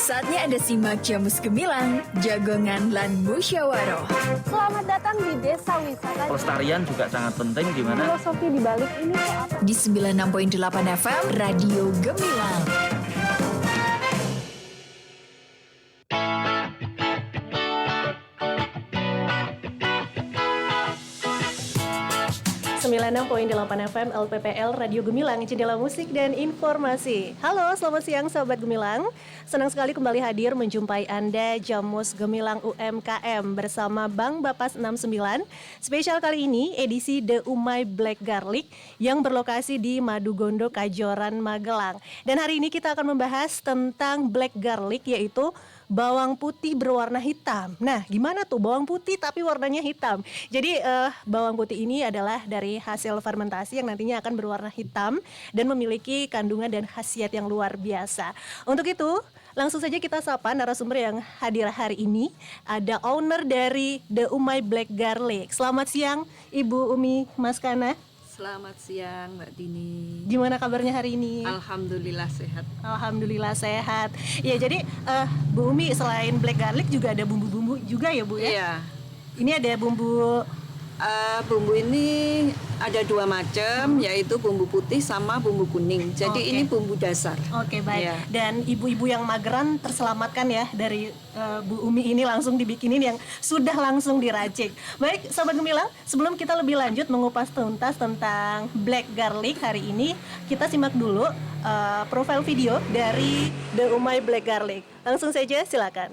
Saatnya Anda simak Jamus Gemilang, Jagongan lan Musyawaroh. Selamat datang di Desa Wisata. Pelestarian juga sangat penting di mana Filosofi di balik ini tuh apa? Di 96.8 FM, Radio Gemilang. FM LPPL Radio Gemilang, jendela musik dan informasi. Halo, selamat siang Sobat Gemilang. Senang sekali kembali hadir menjumpai Anda Jamus Gemilang UMKM bersama Bang Bapas 69. Spesial kali ini edisi The Umay Black Garlic yang berlokasi di Madugondo, Kajoran, Magelang. Dan hari ini kita akan membahas tentang Black Garlic, yaitu bawang putih berwarna hitam. Nah, gimana tuh bawang putih tapi warnanya hitam? Jadi bawang putih ini adalah dari hasil fermentasi yang nantinya akan berwarna hitam dan memiliki kandungan dan khasiat yang luar biasa. Untuk itu, langsung saja kita sapa narasumber yang hadir hari ini. Ada owner dari The Umay Black Garlic. Selamat siang, Ibu Umi Maskana. Selamat siang Mbak Dini. Gimana kabarnya hari ini? Alhamdulillah sehat. Alhamdulillah sehat. Ya, jadi Bu Umi selain black garlic juga ada bumbu-bumbu juga ya Bu ya? Iya. Ini ada bumbu. Bumbu ini ada dua macam, yaitu bumbu putih sama bumbu kuning. Jadi Oke. ini bumbu dasar. Oke, baik. Iya. Dan ibu-ibu yang mageran terselamatkan ya dari Bu Umi ini langsung dibikinin yang sudah langsung diracik. Baik, Sobat Gemilang, sebelum kita lebih lanjut mengupas tuntas tentang black garlic hari ini, kita simak dulu profil video dari The Umay Black Garlic. Langsung saja silakan.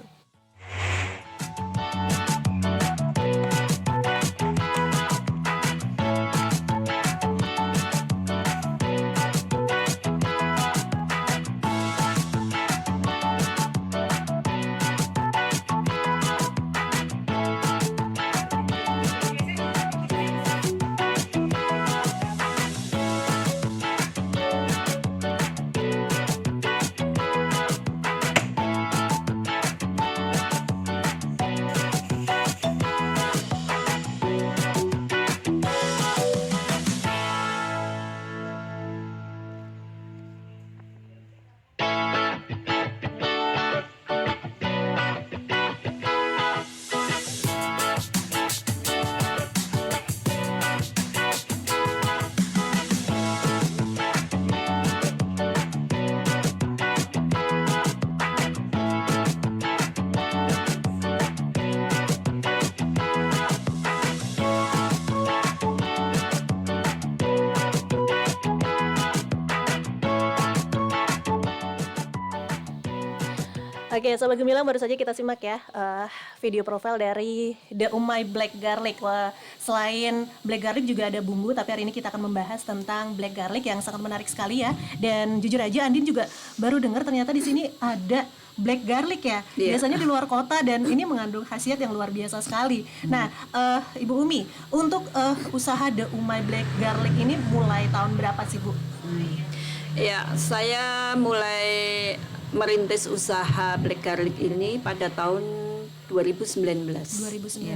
Oke, Sobat Gemilang, baru saja kita simak ya video profil dari The Umay Black Garlic. Wah, selain black garlic juga ada bumbu, tapi hari ini kita akan membahas tentang black garlic yang sangat menarik sekali ya. Dan jujur aja Andin juga baru dengar ternyata di sini ada black garlic ya. Iya. Biasanya di luar kota dan ini mengandung khasiat yang luar biasa sekali. Nah, Ibu Umi, untuk usaha The Umay Black Garlic ini mulai tahun berapa sih Bu? Ya, saya mulai merintis usaha black garlic ini pada tahun 2019. 2019. Ya.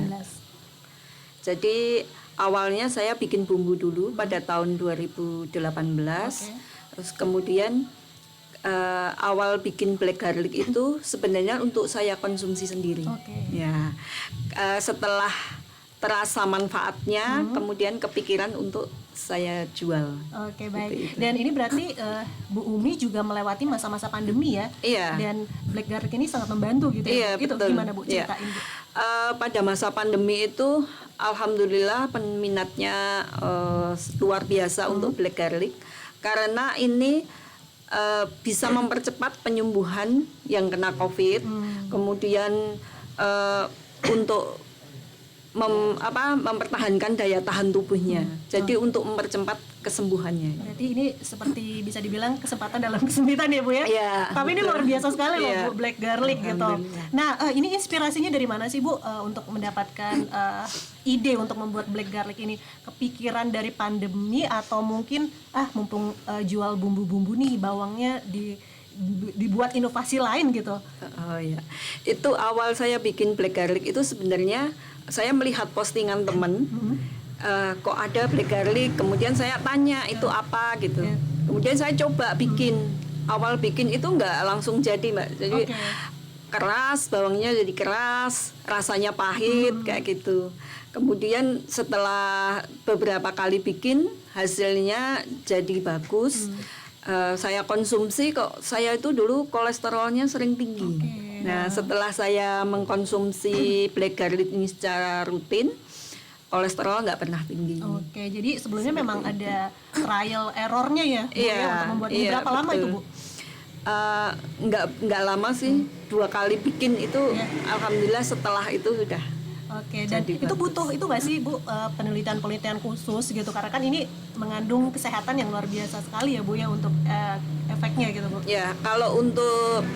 Jadi awalnya saya bikin bumbu dulu pada tahun 2018. Terus kemudian awal bikin black garlic itu sebenarnya untuk saya konsumsi sendiri. Ya, setelah terasa manfaatnya, kemudian kepikiran untuk saya jual. Oke, baik. Gitu. Dan ini berarti Bu Umi juga melewati masa-masa pandemi ya? Iya. Dan black garlic ini sangat membantu gitu ya? Iya, Itu betul. gimana Bu? Iya. Ceritain Bu. Pada masa pandemi itu, alhamdulillah peminatnya luar biasa untuk black garlic, karena ini bisa mempercepat penyembuhan yang kena COVID, kemudian untuk mempertahankan daya tahan tubuhnya. Jadi untuk mempercepat kesembuhannya. Berarti ini seperti bisa dibilang kesempatan dalam kesempitan ya Bu ya? Iya, Tapi ini betul. luar biasa sekali loh Iya. Bu, black garlic gitu. Alhamdulillah. Nah, ini inspirasinya dari mana sih Bu untuk mendapatkan ide untuk membuat black garlic ini? Kepikiran dari pandemi atau mungkin mumpung jual bumbu-bumbu nih, bawangnya dibuat inovasi lain gitu? Oh ya, itu awal saya bikin black garlic itu sebenarnya saya melihat postingan temen, kok ada black garlic, kemudian saya tanya itu apa gitu, kemudian saya coba bikin. awal bikin itu nggak langsung jadi Mbak. Jadi keras, bawangnya jadi keras, rasanya pahit kayak gitu. Kemudian setelah beberapa kali bikin, hasilnya jadi bagus. Saya konsumsi kok, saya itu dulu kolesterolnya sering tinggi. Nah, setelah saya mengkonsumsi black garlic ini secara rutin, kolesterol nggak pernah tinggi. Oke, jadi sebelumnya memang ada trial errornya ya, Bu, ya, untuk membuat ini. Berapa lama itu, Bu? Nggak lama sih, 2 kali bikin itu, alhamdulillah setelah itu sudah. Oke, dan jadi itu bagus. butuh itu nggak sih Bu penelitian-penelitian khusus gitu, karena kan ini mengandung kesehatan yang luar biasa sekali ya Bu ya untuk efeknya gitu Bu. Ya, kalau untuk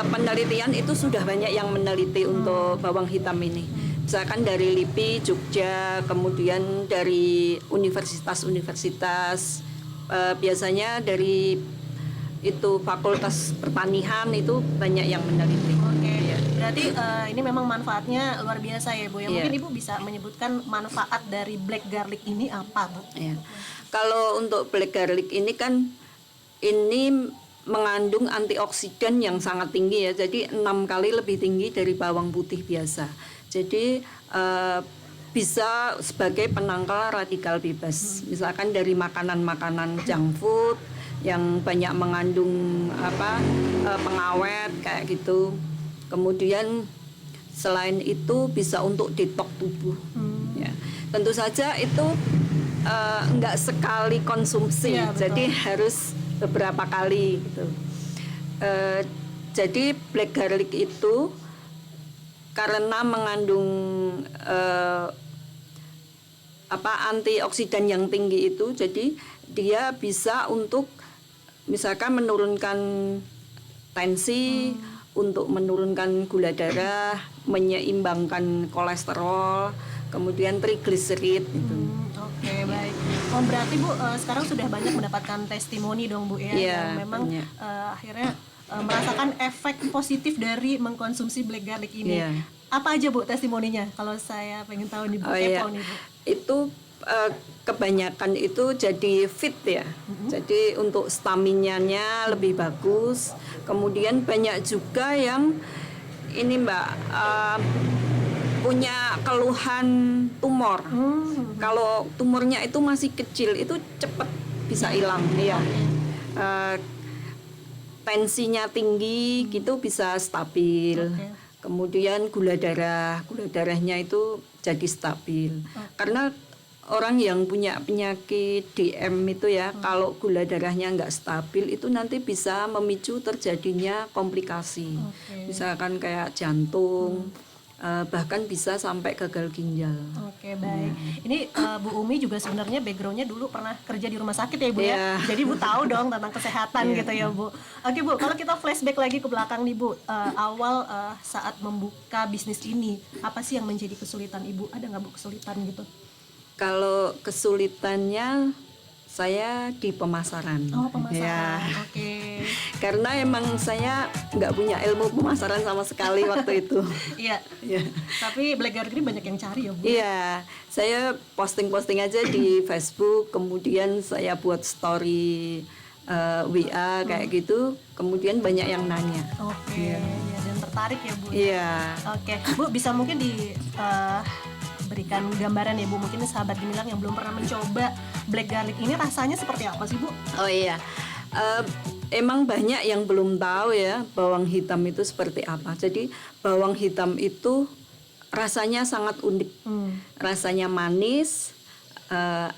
penelitian itu sudah banyak yang meneliti untuk bawang hitam ini. Misalkan dari LIPI, Jogja, kemudian dari universitas-universitas, biasanya dari itu Fakultas Pertanian itu banyak yang meneliti. Oke, berarti ini memang manfaatnya luar biasa ya Bu ya. Mungkin Ibu bisa menyebutkan manfaat dari black garlic ini apa Bu? Ya. Kalau untuk black garlic ini kan ini mengandung antioksidan yang sangat tinggi ya. Jadi 6 kali lebih tinggi dari bawang putih biasa. Jadi bisa sebagai penangkal radikal bebas. Misalkan dari makanan-makanan junk food yang banyak mengandung pengawet kayak gitu. Kemudian selain itu bisa untuk detox tubuh. Ya. Tentu saja itu enggak sekali konsumsi, jadi harus beberapa kali gitu. Jadi black garlic itu karena mengandung antioksidan yang tinggi itu, jadi dia bisa untuk misalkan menurunkan tensi, untuk menurunkan gula darah, menyeimbangkan kolesterol, kemudian trigliserid gitu. Oke, baik. Oh, berarti Bu sekarang sudah banyak mendapatkan testimoni dong Bu ya, yang memang akhirnya merasakan efek positif dari mengkonsumsi black garlic ini. Apa aja Bu testimoninya? Kalau saya pengen tahu nih Bu, kepo nih Bu. Itu kebanyakan itu jadi fit ya. Jadi untuk staminanya lebih bagus. Kemudian banyak juga yang ini Mbak punya keluhan tumor. Kalau tumornya itu masih kecil itu cepat bisa hilang ya. Tensinya tinggi gitu bisa stabil. Kemudian gula darahnya itu jadi stabil. Karena orang yang punya penyakit DM itu ya, kalau gula darahnya nggak stabil itu nanti bisa memicu terjadinya komplikasi. Misalkan kayak jantung, bahkan bisa sampai gagal ginjal. Oke, baik. Ini Bu Umi juga sebenarnya backgroundnya dulu pernah kerja di rumah sakit ya Bu ya. Jadi Bu tahu dong tentang kesehatan gitu ya Bu. Oke Bu, kalau kita flashback lagi ke belakang nih Bu, awal saat membuka bisnis ini, apa sih yang menjadi kesulitan Ibu? Ada nggak Bu kesulitan gitu? Kalau kesulitannya saya di pemasaran. Oh, pemasaran. Ya. Oke. Karena emang saya nggak punya ilmu pemasaran sama sekali waktu itu. Iya. Tapi black garlic ini banyak yang cari ya Bu? Iya, saya posting aja di Facebook, kemudian saya buat story WA kayak gitu, kemudian banyak yang nanya. Oke. Dan tertarik ya Bu? Iya. Oke, Bu bisa mungkin berikan gambaran ya Bu, mungkin sahabat Gemilang yang belum pernah mencoba black garlic ini rasanya seperti apa sih Bu? Oh iya, emang banyak yang belum tahu ya bawang hitam itu seperti apa. Jadi bawang hitam itu rasanya sangat unik, rasanya manis,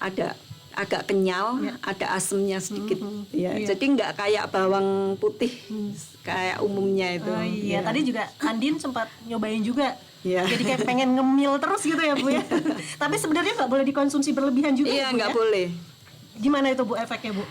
ada agak kenyal, ada asemnya sedikit. Jadi nggak kayak bawang putih kayak umumnya itu. Oh iya, tadi juga Andin sempat nyobain juga. Yeah. Jadi kayak pengen ngemil terus gitu ya Bu ya. Tapi sebenarnya nggak boleh dikonsumsi berlebihan juga. Iya, Bu, nggak ya? boleh. Gimana itu Bu efeknya Bu?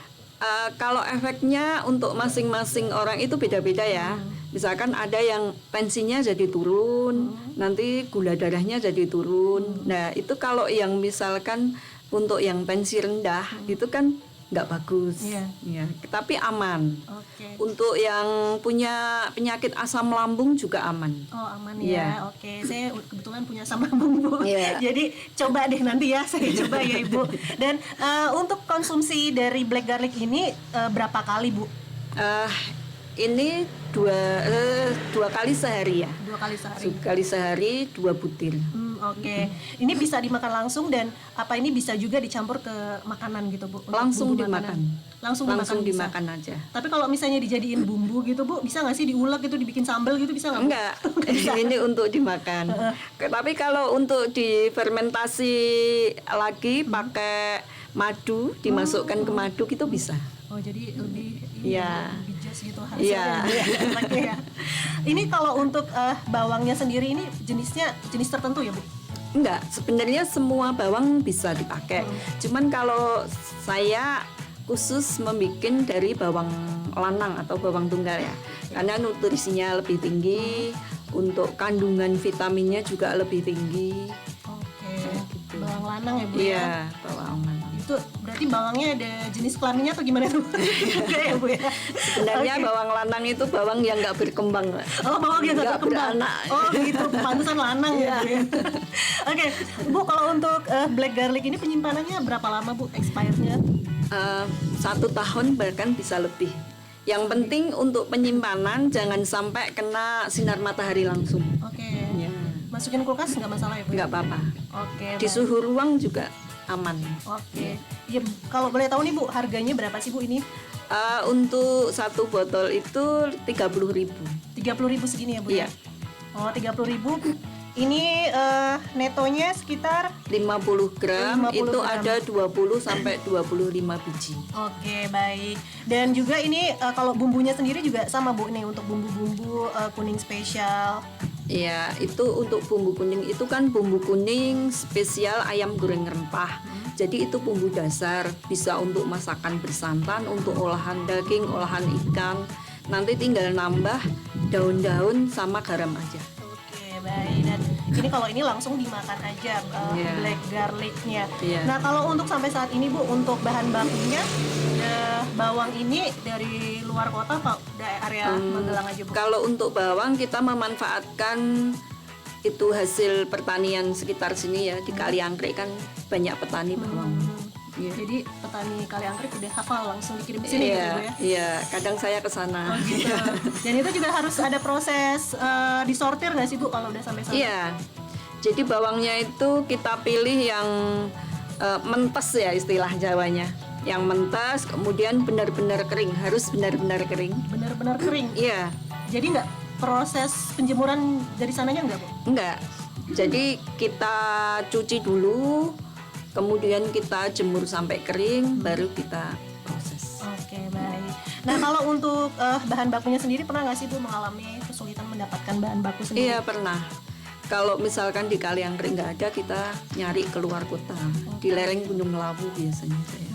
Kalau efeknya untuk masing-masing orang itu beda-beda ya. Misalkan ada yang tensinya jadi turun, nanti gula darahnya jadi turun. Nah itu kalau yang misalkan untuk yang tensi rendah itu kan nggak bagus. Ya, tapi aman. Untuk yang punya penyakit asam lambung juga aman. Oh aman ya. Oke, saya kebetulan punya asam lambung Bu. Jadi coba deh nanti ya saya coba ya Ibu. Dan untuk konsumsi dari black garlic ini berapa kali Bu? Eh, ini dua kali sehari ya. 2 kali sehari. Sekali sehari 2 butir. Oke. Ini bisa dimakan langsung dan apa ini bisa juga dicampur ke makanan gitu, Bu? Untuk Langsung bumbu dimakan. makanan. Langsung Langsung bisa. dimakan aja. Tapi kalau misalnya dijadiin bumbu gitu, Bu, bisa nggak sih diulek gitu, dibikin sambal gitu, bisa nggak, Bu? Enggak, ini untuk dimakan. Tapi kalau untuk difermentasi lagi pakai madu, dimasukkan ke madu itu bisa. Oh, jadi lebih Iya. lebih jas gitu Iya. hasilnya. Enaknya ya. Ini kalau untuk bawangnya sendiri ini jenisnya jenis tertentu ya, Bu? Enggak, sebenarnya semua bawang bisa dipakai. Cuman kalau saya khusus membuat dari bawang lanang atau bawang tunggal ya. Karena nutrisinya lebih tinggi, untuk kandungan vitaminnya juga lebih tinggi. Oke. Gitu. Bawang lanang ya, Bu? Iya, bawang lanang. Itu berarti bawangnya ada jenis kelaminnya atau gimana tuh? Enggak ya, Bu ya? Sebenarnya Oke. bawang lanang itu bawang yang nggak berkembang, Mbak. Oh, bawang yang nggak Nggak berkembang. beranak. Oh gitu, pantesan lanang ya, Bu ya. Oke, Bu, kalau untuk black garlic ini penyimpanannya berapa lama, Bu, expirednya? 1 tahun bahkan bisa lebih. Yang penting untuk penyimpanan jangan sampai kena sinar matahari langsung. Oke. Ya. Masukin kulkas nggak masalah ya, Bu? Nggak apa-apa. Oke. Di baik. suhu ruang juga aman. Oke. Ya, kalau boleh tahu nih, Bu, harganya berapa sih, Bu, ini? Untuk 1 botol itu 30.000. 30.000 segini ya, Bu? Iya. Oh, 30.000. Ini netonya sekitar 50 gram 50 itu gram. ada 20 sampai 25 biji. Oke, baik. Dan juga ini kalau bumbunya sendiri juga sama, Bu, nih untuk bumbu-bumbu kuning spesial. Ya, itu untuk bumbu kuning itu kan bumbu kuning spesial ayam goreng rempah. Jadi itu bumbu dasar, bisa untuk masakan bersantan, untuk olahan daging, olahan ikan. Nanti tinggal nambah daun-daun sama garam aja. Oke, baik. Dan ini kalau ini langsung dimakan aja Iya. black garlicnya. Iya. Nah, kalau untuk sampai saat ini, Bu, untuk bahan bakunya bawang ini dari luar kota apa dari area Magelang aja, Bu? Kalau untuk bawang kita memanfaatkan itu hasil pertanian sekitar sini ya, di Kaliangkrek kan banyak petani bawang. Iya. Jadi petani Kaliangkrek udah hafal langsung dikirim ke sini gitu, Iya, Bu ya. iya, kadang saya ke sana. Oh, gitu. Dan itu juga harus ada proses disortir nggak sih, Bu, kalau udah sampai sana? Iya. Jadi bawangnya itu kita pilih yang mentes ya istilah Jawanya. Yang mentes kemudian benar-benar kering, harus benar-benar kering. Benar-benar kering. Iya. Jadi nggak proses penjemuran dari sananya nggak, Bu? Enggak. Jadi kita cuci dulu, kemudian kita jemur sampai kering, baru kita proses. Oke, baik. Nah, kalau untuk bahan bakunya sendiri pernah nggak sih, Bu, mengalami kesulitan mendapatkan bahan baku sendiri? Iya pernah. Kalau misalkan di Kaliangkrek nggak ada, kita nyari keluar kota. Di lereng Gunung Lawu biasanya saya.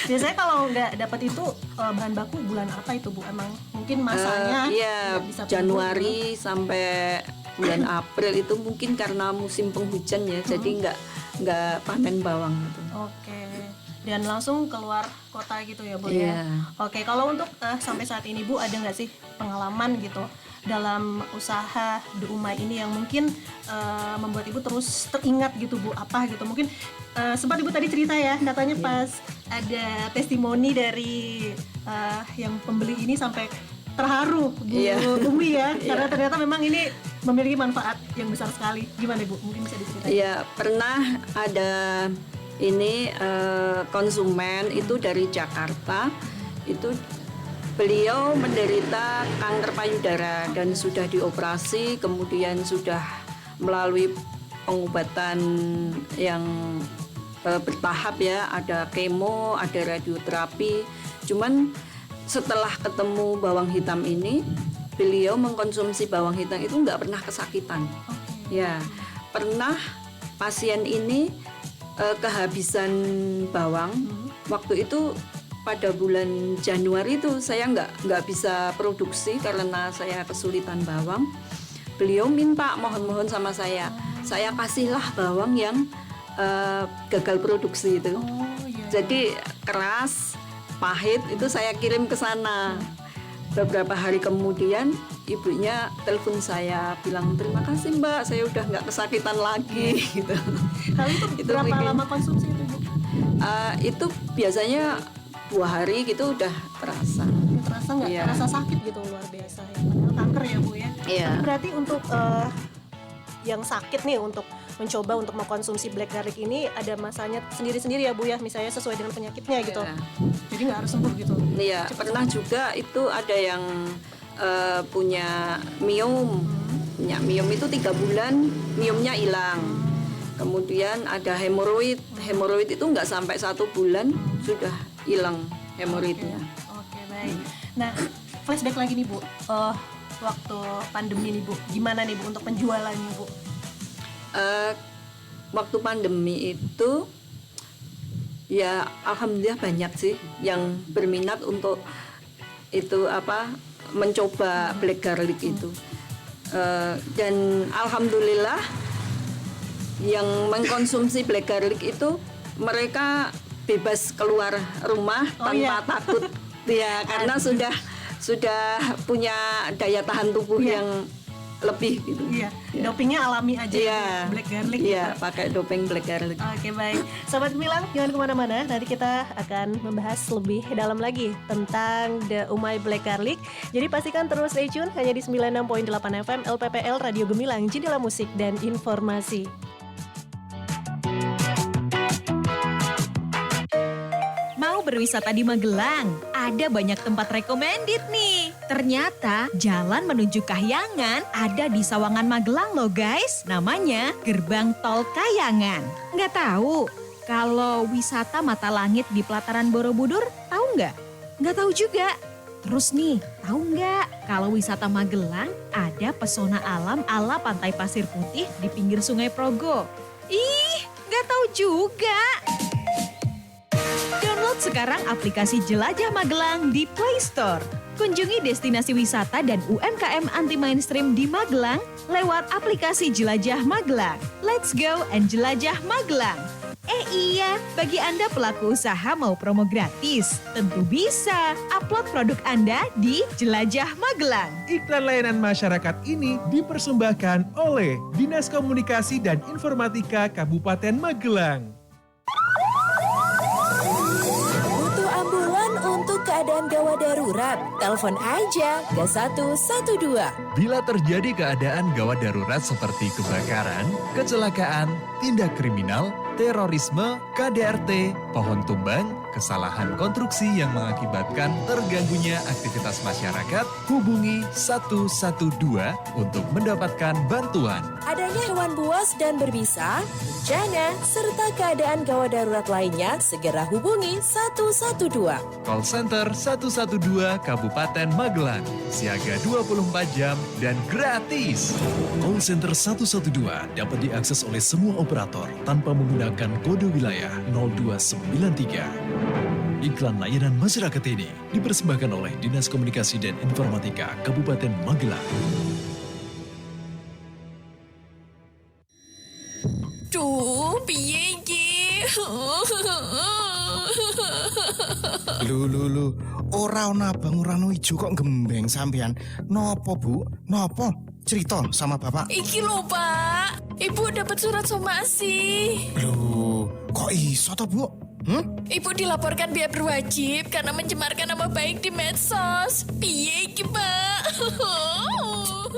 Biasanya kalau nggak dapat itu bahan baku bulan apa itu, Bu? Emang mungkin masanya Iya, nggak bisa Januari sampai bulan April itu mungkin karena musim penghujan ya, jadi nggak panen bawang gitu. Oke. Dan langsung keluar kota gitu ya, Bu ya. Iya. Oke, kalau untuk sampai saat ini, Bu, ada nggak sih pengalaman gitu dalam usaha The Umay ini yang mungkin membuat Ibu terus teringat gitu, Bu? Apa gitu? Mungkin sempat Ibu tadi cerita ya, katanya pas ada testimoni dari yang pembeli ini sampai terharu, Bu Iya. Umi ya, karena ternyata memang ini memiliki manfaat yang besar sekali. Gimana, Bu? Mungkin bisa diceritain? Iya, pernah ada ini konsumen itu dari Jakarta, itu beliau menderita kanker payudara dan sudah dioperasi, kemudian sudah melalui pengobatan yang bertahap ya, ada kemo, ada radioterapi. Cuman setelah ketemu bawang hitam ini, beliau mengkonsumsi bawang hitam itu nggak pernah kesakitan. Ya, pernah pasien ini kehabisan bawang. Waktu itu pada bulan Januari itu saya nggak bisa produksi karena saya kesulitan bawang. Beliau minta mohon-mohon sama saya kasihlah bawang yang gagal produksi itu. Jadi keras, pahit itu saya kirim ke sana. Beberapa hari kemudian ibunya telepon saya bilang terima kasih Mbak, saya udah nggak kesakitan lagi gitu. Kalau itu berapa bikin- lama konsumsi itu, Bu? Itu biasanya 2 hari gitu udah terasa. Terasa nggak? Iya. Terasa sakit gitu luar biasa ya. Padahal kanker ya Bu ya. Iya. Berarti untuk yang sakit nih untuk mencoba untuk mengkonsumsi black garlic ini ada masanya sendiri-sendiri ya Bu ya, misalnya sesuai dengan penyakitnya gitu. Iya. Jadi nggak harus sembuh gitu. Iya, pernah juga itu ada yang punya miom. Punya miom itu 3 bulan miomnya hilang. Kemudian ada hemoroid. Hemoroid itu nggak sampai 1 bulan sudah hilang hemoroidnya. Oke, baik. Nah, flashback lagi nih Bu. Waktu pandemi nih Bu, gimana nih Bu untuk penjualannya Bu? Waktu pandemi itu ya alhamdulillah banyak sih yang berminat untuk itu mencoba black garlic itu. Dan alhamdulillah yang mengkonsumsi black garlic itu mereka bebas keluar rumah tanpa takut ya, karena sudah punya daya tahan tubuh yang lebih gitu. Iya, dopingnya alami aja ya, black garlic. Iya, gitu. pakai doping black garlic. Oke, baik. Sobat Gemilang, jangan kemana-mana. Nanti kita akan membahas lebih dalam lagi tentang The Umay Black Garlic. Jadi pastikan terus stay tune hanya di 96.8 FM LPPL Radio Gemilang, jendela musik dan informasi. Mau berwisata di Magelang? Ada banyak tempat recommended nih. Ternyata jalan menuju Kahyangan ada di Sawangan Magelang loh guys. Namanya Gerbang Tol Kahyangan. Nggak tahu? Kalau wisata mata langit di pelataran Borobudur, tahu nggak? Nggak tahu juga. Terus nih, tahu nggak kalau wisata Magelang ada pesona alam ala Pantai Pasir Putih di pinggir Sungai Progo? Ih, nggak tahu juga. Download sekarang aplikasi Jelajah Magelang di Play Store. Kunjungi destinasi wisata dan UMKM anti mainstream di Magelang lewat aplikasi Jelajah Magelang. Let's go and jelajah Magelang. Iya, bagi Anda pelaku usaha mau promo gratis, tentu bisa. Upload produk Anda di Jelajah Magelang. Iklan layanan masyarakat ini dipersembahkan oleh Dinas Komunikasi dan Informatika Kabupaten Magelang. Butuh ambulan untuk keadaan gawat darurat? Telepon aja ke 112. Bila terjadi keadaan gawat darurat seperti kebakaran, kecelakaan, tindak kriminal, terorisme, KDRT, pohon tumbang, kesalahan konstruksi yang mengakibatkan terganggunya aktivitas masyarakat, hubungi 112 untuk mendapatkan bantuan. Adanya hewan buas dan berbisa, bencana, serta keadaan gawat darurat lainnya, segera hubungi 112. Call Center 112 Kabupaten Magelang, siaga 24 jam dan gratis. Call Center 112 dapat diakses oleh semua operator tanpa menggunakan kode wilayah 0293. Iklan layanan masyarakat ini dipersembahkan oleh Dinas Komunikasi dan Informatika Kabupaten Magelang. Duh, piye iki? Lu, ora ana abang ora ana ijo kok gembeng sampean. Nopo, Bu? Nopo? Cerita sama Bapak. Iki lho, Pak. Ibu dapat surat somasi. Loh, kok iso to, Bu? Ibu dilaporkan biaya berwajib karena mencemarkan nama baik di medsos. Piye iki, Pak?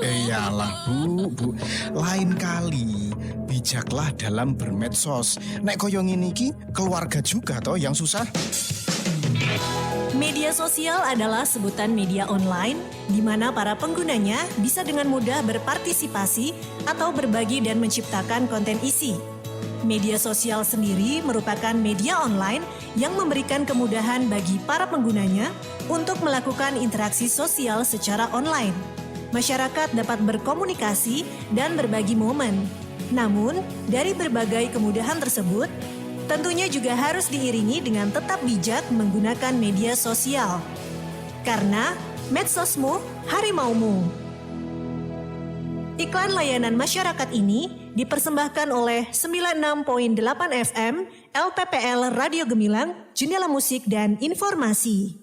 Iyalah, Bu. Lain kali bijaklah dalam bermedsos. Nek koyo ngene iki keluarga juga toh yang susah. Media sosial adalah sebutan media online di mana para penggunanya bisa dengan mudah berpartisipasi atau berbagi dan menciptakan konten isi. Media sosial sendiri merupakan media online yang memberikan kemudahan bagi para penggunanya untuk melakukan interaksi sosial secara online. Masyarakat dapat berkomunikasi dan berbagi momen. Namun, dari berbagai kemudahan tersebut, tentunya juga harus diiringi dengan tetap bijak menggunakan media sosial. Karena medsosmu, harimaumu. Iklan layanan masyarakat ini dipersembahkan oleh 96.8 FM LPPL Radio Gemilang, jendela musik dan informasi.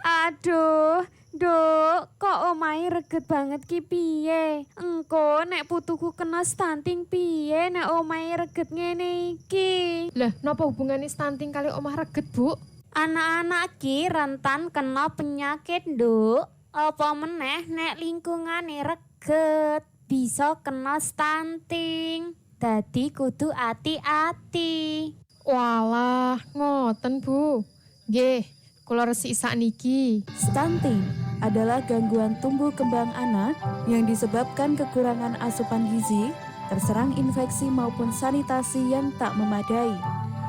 Aduh, Nduk, kok omahe reget banget ki piye? Engko nek putuku kena stunting piye nek omahe reget ngene iki? Lah, napa hubungane stunting kali omah reget, Bu? Anak-anak ki rentan kena penyakit, Nduk. Apa meneh nek lingkungane reget, bisa kena stunting. Dadi kudu ati-ati. Walah, ngoten, Bu. Nggih, kula resik sakniki. Stunting adalah gangguan tumbuh kembang anak yang disebabkan kekurangan asupan gizi, terserang infeksi maupun sanitasi yang tak memadai.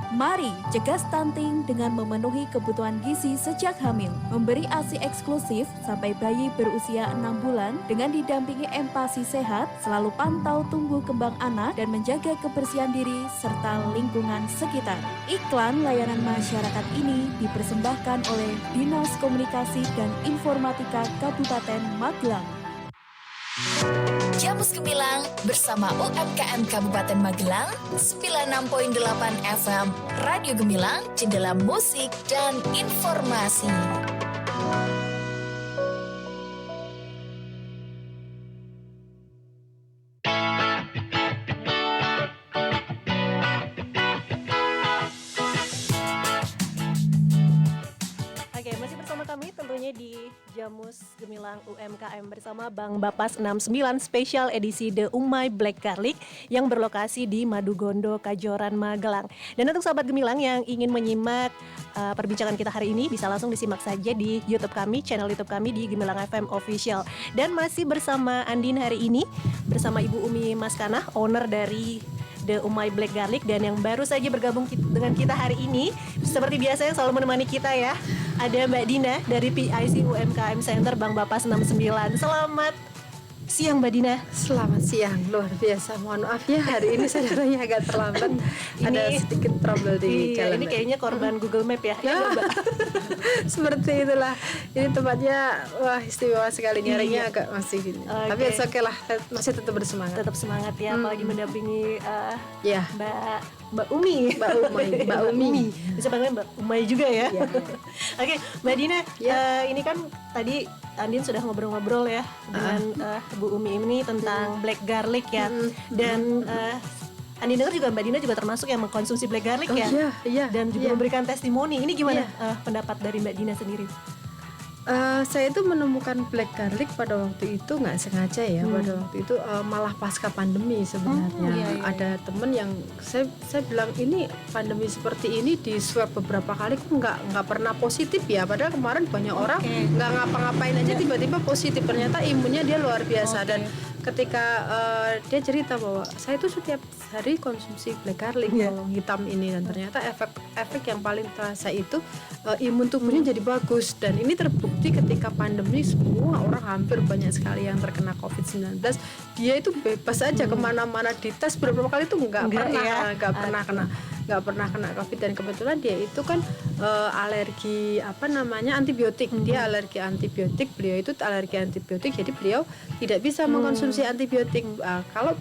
Mari cegah stunting dengan memenuhi kebutuhan gizi sejak hamil, memberi ASI eksklusif sampai bayi berusia 6 bulan dengan didampingi empasi sehat, selalu pantau tumbuh kembang anak dan menjaga kebersihan diri serta lingkungan sekitar. Iklan layanan masyarakat ini dipersembahkan oleh Dinas Komunikasi dan Informatika Kabupaten Magelang. Jamus Gemilang bersama UMKM Kabupaten Magelang 96.8 FM Radio Gemilang, jendela musik dan informasi. Oke, masih bersama kami tentunya di Jamus Gemilang UMKM bersama Bang Bapas 69 Special edisi The Umay Black Garlic yang berlokasi di Madugondo, Kajoran, Magelang. Dan untuk sahabat Gemilang yang ingin menyimak perbincangan kita hari ini bisa langsung disimak saja di YouTube kami, channel YouTube kami di Gemilang FM Official. Dan masih bersama Andin hari ini bersama Ibu Umi Maskanah, owner dari The Umay Black Garlic, dan yang baru saja bergabung dengan kita hari ini seperti biasa yang selalu menemani kita ya, ada Mbak Dina dari PIC UMKM Center Bang Bapas 69. Selamat siang Mbak Dina. Selamat siang, luar biasa. Mohon maaf ya hari ini saudaranya agak terlambat. Ada sedikit trouble di jalan. Ini kayaknya korban Google Map ya. Seperti itulah. Ini tempatnya wah istimewa sekali, nyarinya agak masih gini. Tapi oke lah, masih tetap bersemangat. Tetap semangat ya, apalagi mendampingi ya Mbak Umi. Mbak Umi. Bisa panggil Mbak Umay juga ya. Oke, Mbak Dina, ini kan tadi Andin sudah ngobrol-ngobrol ya dengan Bu Umi ini tentang black garlic ya. Dan Andin dengar juga Mbak Dina juga termasuk yang mengkonsumsi black garlic ya. Iya. Dan juga memberikan testimoni. Ini gimana pendapat dari Mbak Dina sendiri? Saya itu menemukan black garlic pada waktu itu nggak sengaja ya. Pada waktu itu malah pasca pandemi sebenarnya. Ada temen yang saya bilang ini pandemi seperti ini di swab beberapa kali kok nggak pernah positif ya. Padahal kemarin banyak orang nggak ngapa-ngapain aja tiba-tiba positif. Ternyata imunnya dia luar biasa. Dan ketika dia cerita bahwa saya itu setiap hari konsumsi black garlic bawang hitam ini, dan ternyata efek yang paling terasa itu imun tubuhnya jadi bagus. Dan ini terbukti ketika pandemi semua orang hampir banyak sekali yang terkena COVID-19, dia itu bebas aja kemana-mana, dites beberapa kali itu nggak pernah kena COVID. Dan kebetulan dia itu kan alergi antibiotik. Dia alergi antibiotik, beliau itu alergi antibiotik, jadi beliau tidak bisa mengkonsumsi antibiotik. Kalau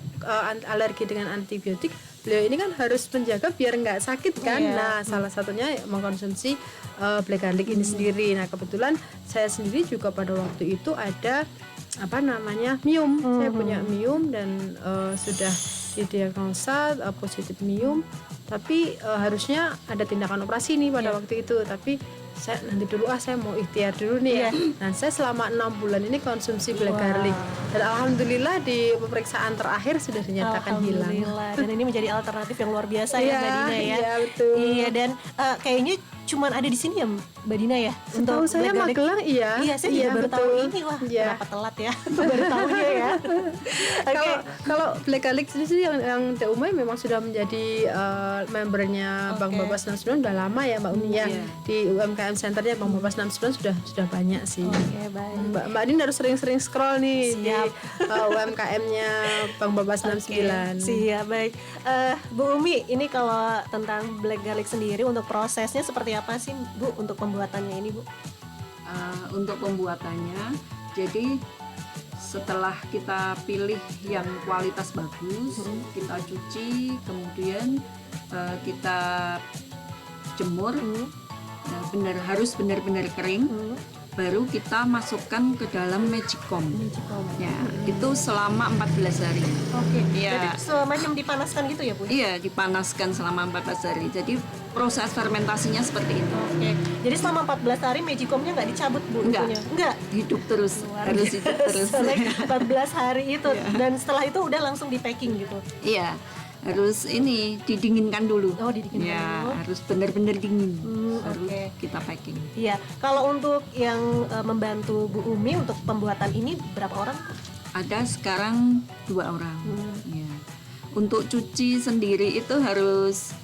alergi dengan antibiotik, beliau ini kan harus menjaga biar nggak sakit kan. Nah, salah satunya mengkonsumsi black garlic ini sendiri. Nah, kebetulan saya sendiri juga pada waktu itu ada myom. Saya punya myom dan sudah didiagnosa positif myom. Tapi harusnya ada tindakan operasi nih pada waktu itu. Tapi saya nanti dulu saya mau ikhtiar dulu nih ya. Nah, saya selama 6 bulan ini konsumsi black garlic. Dan alhamdulillah di pemeriksaan terakhir sudah dinyatakan hilang. Dan ini menjadi alternatif yang luar biasa ya Mbak Dina ya. Iya, betul. Iya, dan kayaknya cuman ada di sini ya Mbak Dina ya. Setahu saya Magelang iya. Iya, saya juga baru tahu ini. Wah, kenapa telat ya. Baru tahunya ya. Kalau black garlic sendiri yang The Umay memang sudah menjadi membernya Bang Bapas 69 udah lama ya Mbak Uni ya. Di UMKM Centernya Bang Bapas 69 sudah banyak sih. Mbak Din harus sering-sering scroll nih di UMKM-nya Bang Bapas 69. Siap, baik. Bu Umi, ini kalau tentang black garlic sendiri untuk prosesnya seperti apa sih Bu untuk pembuatannya ini Bu? Untuk pembuatannya, jadi setelah kita pilih yang kualitas bagus, kita cuci, kemudian kita jemur, harus benar-benar kering. baru kita masukkan ke dalam Magicom. Ya, itu selama 14 hari. Oke. Iya. Jadi semacam dipanaskan gitu ya, Bu? Iya, dipanaskan selama 14 hari. Jadi proses fermentasinya seperti itu. Oke. Jadi selama 14 hari Magicomnya nggak dicabut, Bu? Enggak. Itunya? Enggak. Hidup terus. Harus hidup terus. Selama 14 hari itu dan setelah itu udah langsung di packing gitu. Iya. Harus ini didinginkan dulu. Oh, didinginkan dulu. Harus benar-benar dingin. Baru Oke. kita packing. Iya. Kalau untuk yang membantu Bu Umi untuk pembuatan ini berapa orang? Ada sekarang 2 orang. Ya. Untuk cuci sendiri itu harus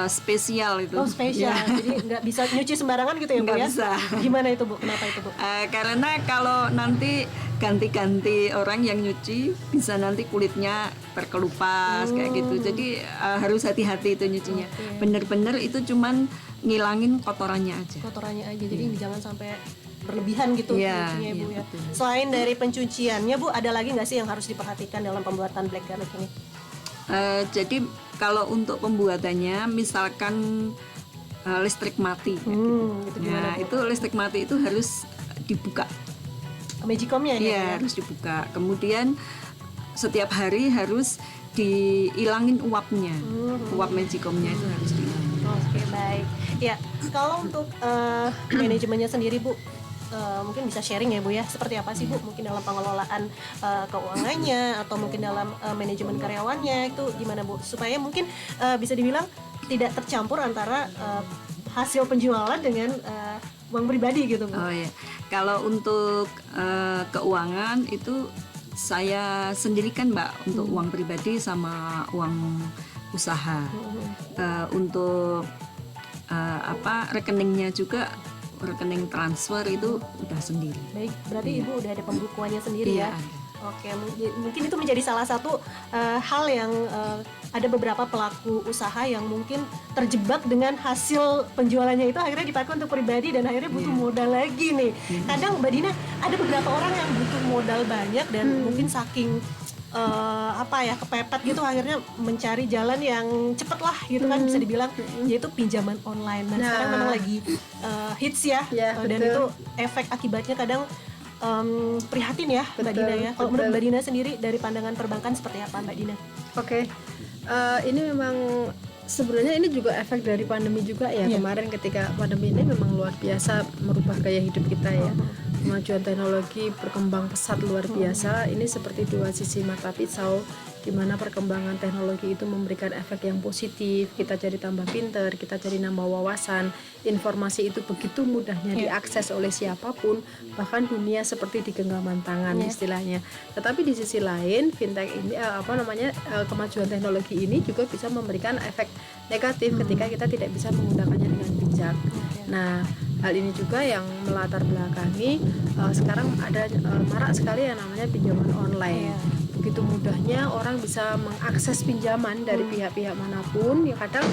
spesial itu. Oh, spesial. Ya. Jadi nggak bisa nyuci sembarangan gitu ya, Bu Nggak ya? bisa. Gimana itu, Bu? Kenapa itu, Bu? Karena kalau nanti ganti-ganti orang yang nyuci bisa nanti kulitnya terkelupas kayak gitu. Jadi harus hati-hati itu nyucinya. Bener-bener itu cuman ngilangin kotorannya aja. Kotorannya aja. Jadi jangan sampai berlebihan gitu Iya, nyucinya, Bu iya, ya. betul. Selain dari pencuciannya, Bu, ada lagi nggak sih yang harus diperhatikan dalam pembuatan black garlic ini? Jadi kalau untuk pembuatannya misalkan listrik mati kayak gitu. Itu gimana, Bu? Itu listrik mati itu harus dibuka. Magicomnya ya? Iya, harus dibuka. Kemudian setiap hari harus dihilangin uapnya. Uap magicomnya itu harus dihilangin. Oke, baik. Ya, kalau untuk manajemennya sendiri, Bu, mungkin bisa sharing ya, Bu ya. Seperti apa sih, Bu? Mungkin dalam pengelolaan keuangannya atau mungkin dalam manajemen karyawannya itu gimana, Bu? Supaya mungkin bisa dibilang tidak tercampur antara hasil penjualan dengan uang pribadi gitu, Bu. Oh ya. Kalau untuk keuangan itu saya sendirikan, Mbak, untuk uang pribadi sama uang usaha. Untuk rekeningnya juga, rekening transfer itu udah sendiri. Baik, berarti Ibu udah ada pembukuannya sendiri Iya, ya? ada. Oke, mungkin itu menjadi salah satu hal yang ada beberapa pelaku usaha yang mungkin terjebak dengan hasil penjualannya itu akhirnya dipakai untuk pribadi dan akhirnya butuh modal lagi nih. Kadang Mbak Dina ada beberapa orang yang butuh modal banyak dan mungkin saking kepepet gitu akhirnya mencari jalan yang cepet lah gitu kan bisa dibilang, yaitu pinjaman online. Nah, sekarang memang lagi hits ya, dan betul. itu efek akibatnya kadang prihatin ya, Mbak Betul, Dina ya. Kalau betul. menurut Mbak Dina sendiri dari pandangan perbankan seperti apa, Mbak Dina? Oke. Ini memang sebenarnya ini juga efek dari pandemi juga ya. Kemarin ketika pandemi ini memang luar biasa merubah gaya hidup kita ya. Kemajuan teknologi berkembang pesat luar biasa. Ini seperti dua sisi mata pisau, di mana perkembangan teknologi itu memberikan efek yang positif. Kita jadi tambah pinter, kita jadi nambah wawasan. Informasi itu begitu mudahnya diakses oleh siapapun, bahkan dunia seperti di genggaman tangan istilahnya. Tetapi di sisi lain, fintech ini kemajuan teknologi ini juga bisa memberikan efek negatif ketika kita tidak bisa menggunakannya dengan bijak. Nah, hal ini juga yang melatar belakangi sekarang ada marak sekali yang namanya pinjaman online. Begitu mudahnya orang bisa mengakses pinjaman dari pihak-pihak manapun, ya kadang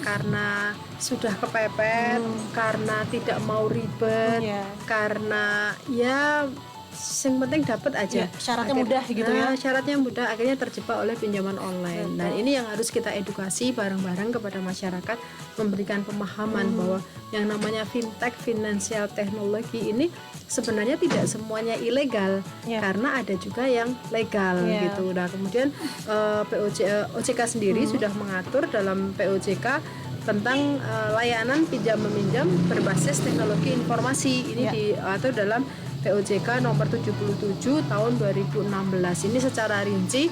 karena sudah kepepet, karena tidak mau ribet, karena ya yang penting dapat aja. Syaratnya mudah gitu ya. Syaratnya mudah, akhirnya terjebak oleh pinjaman online. Dan ini yang harus kita edukasi bareng-bareng kepada masyarakat, memberikan pemahaman bahwa yang namanya fintech, financial technology ini sebenarnya tidak semuanya ilegal, karena ada juga yang legal gitu. Nah, kemudian OJK sendiri sudah mengatur dalam POJK tentang layanan pinjam meminjam berbasis teknologi informasi. Ini diatur dalam POJK nomor 77 tahun 2016. Ini secara rinci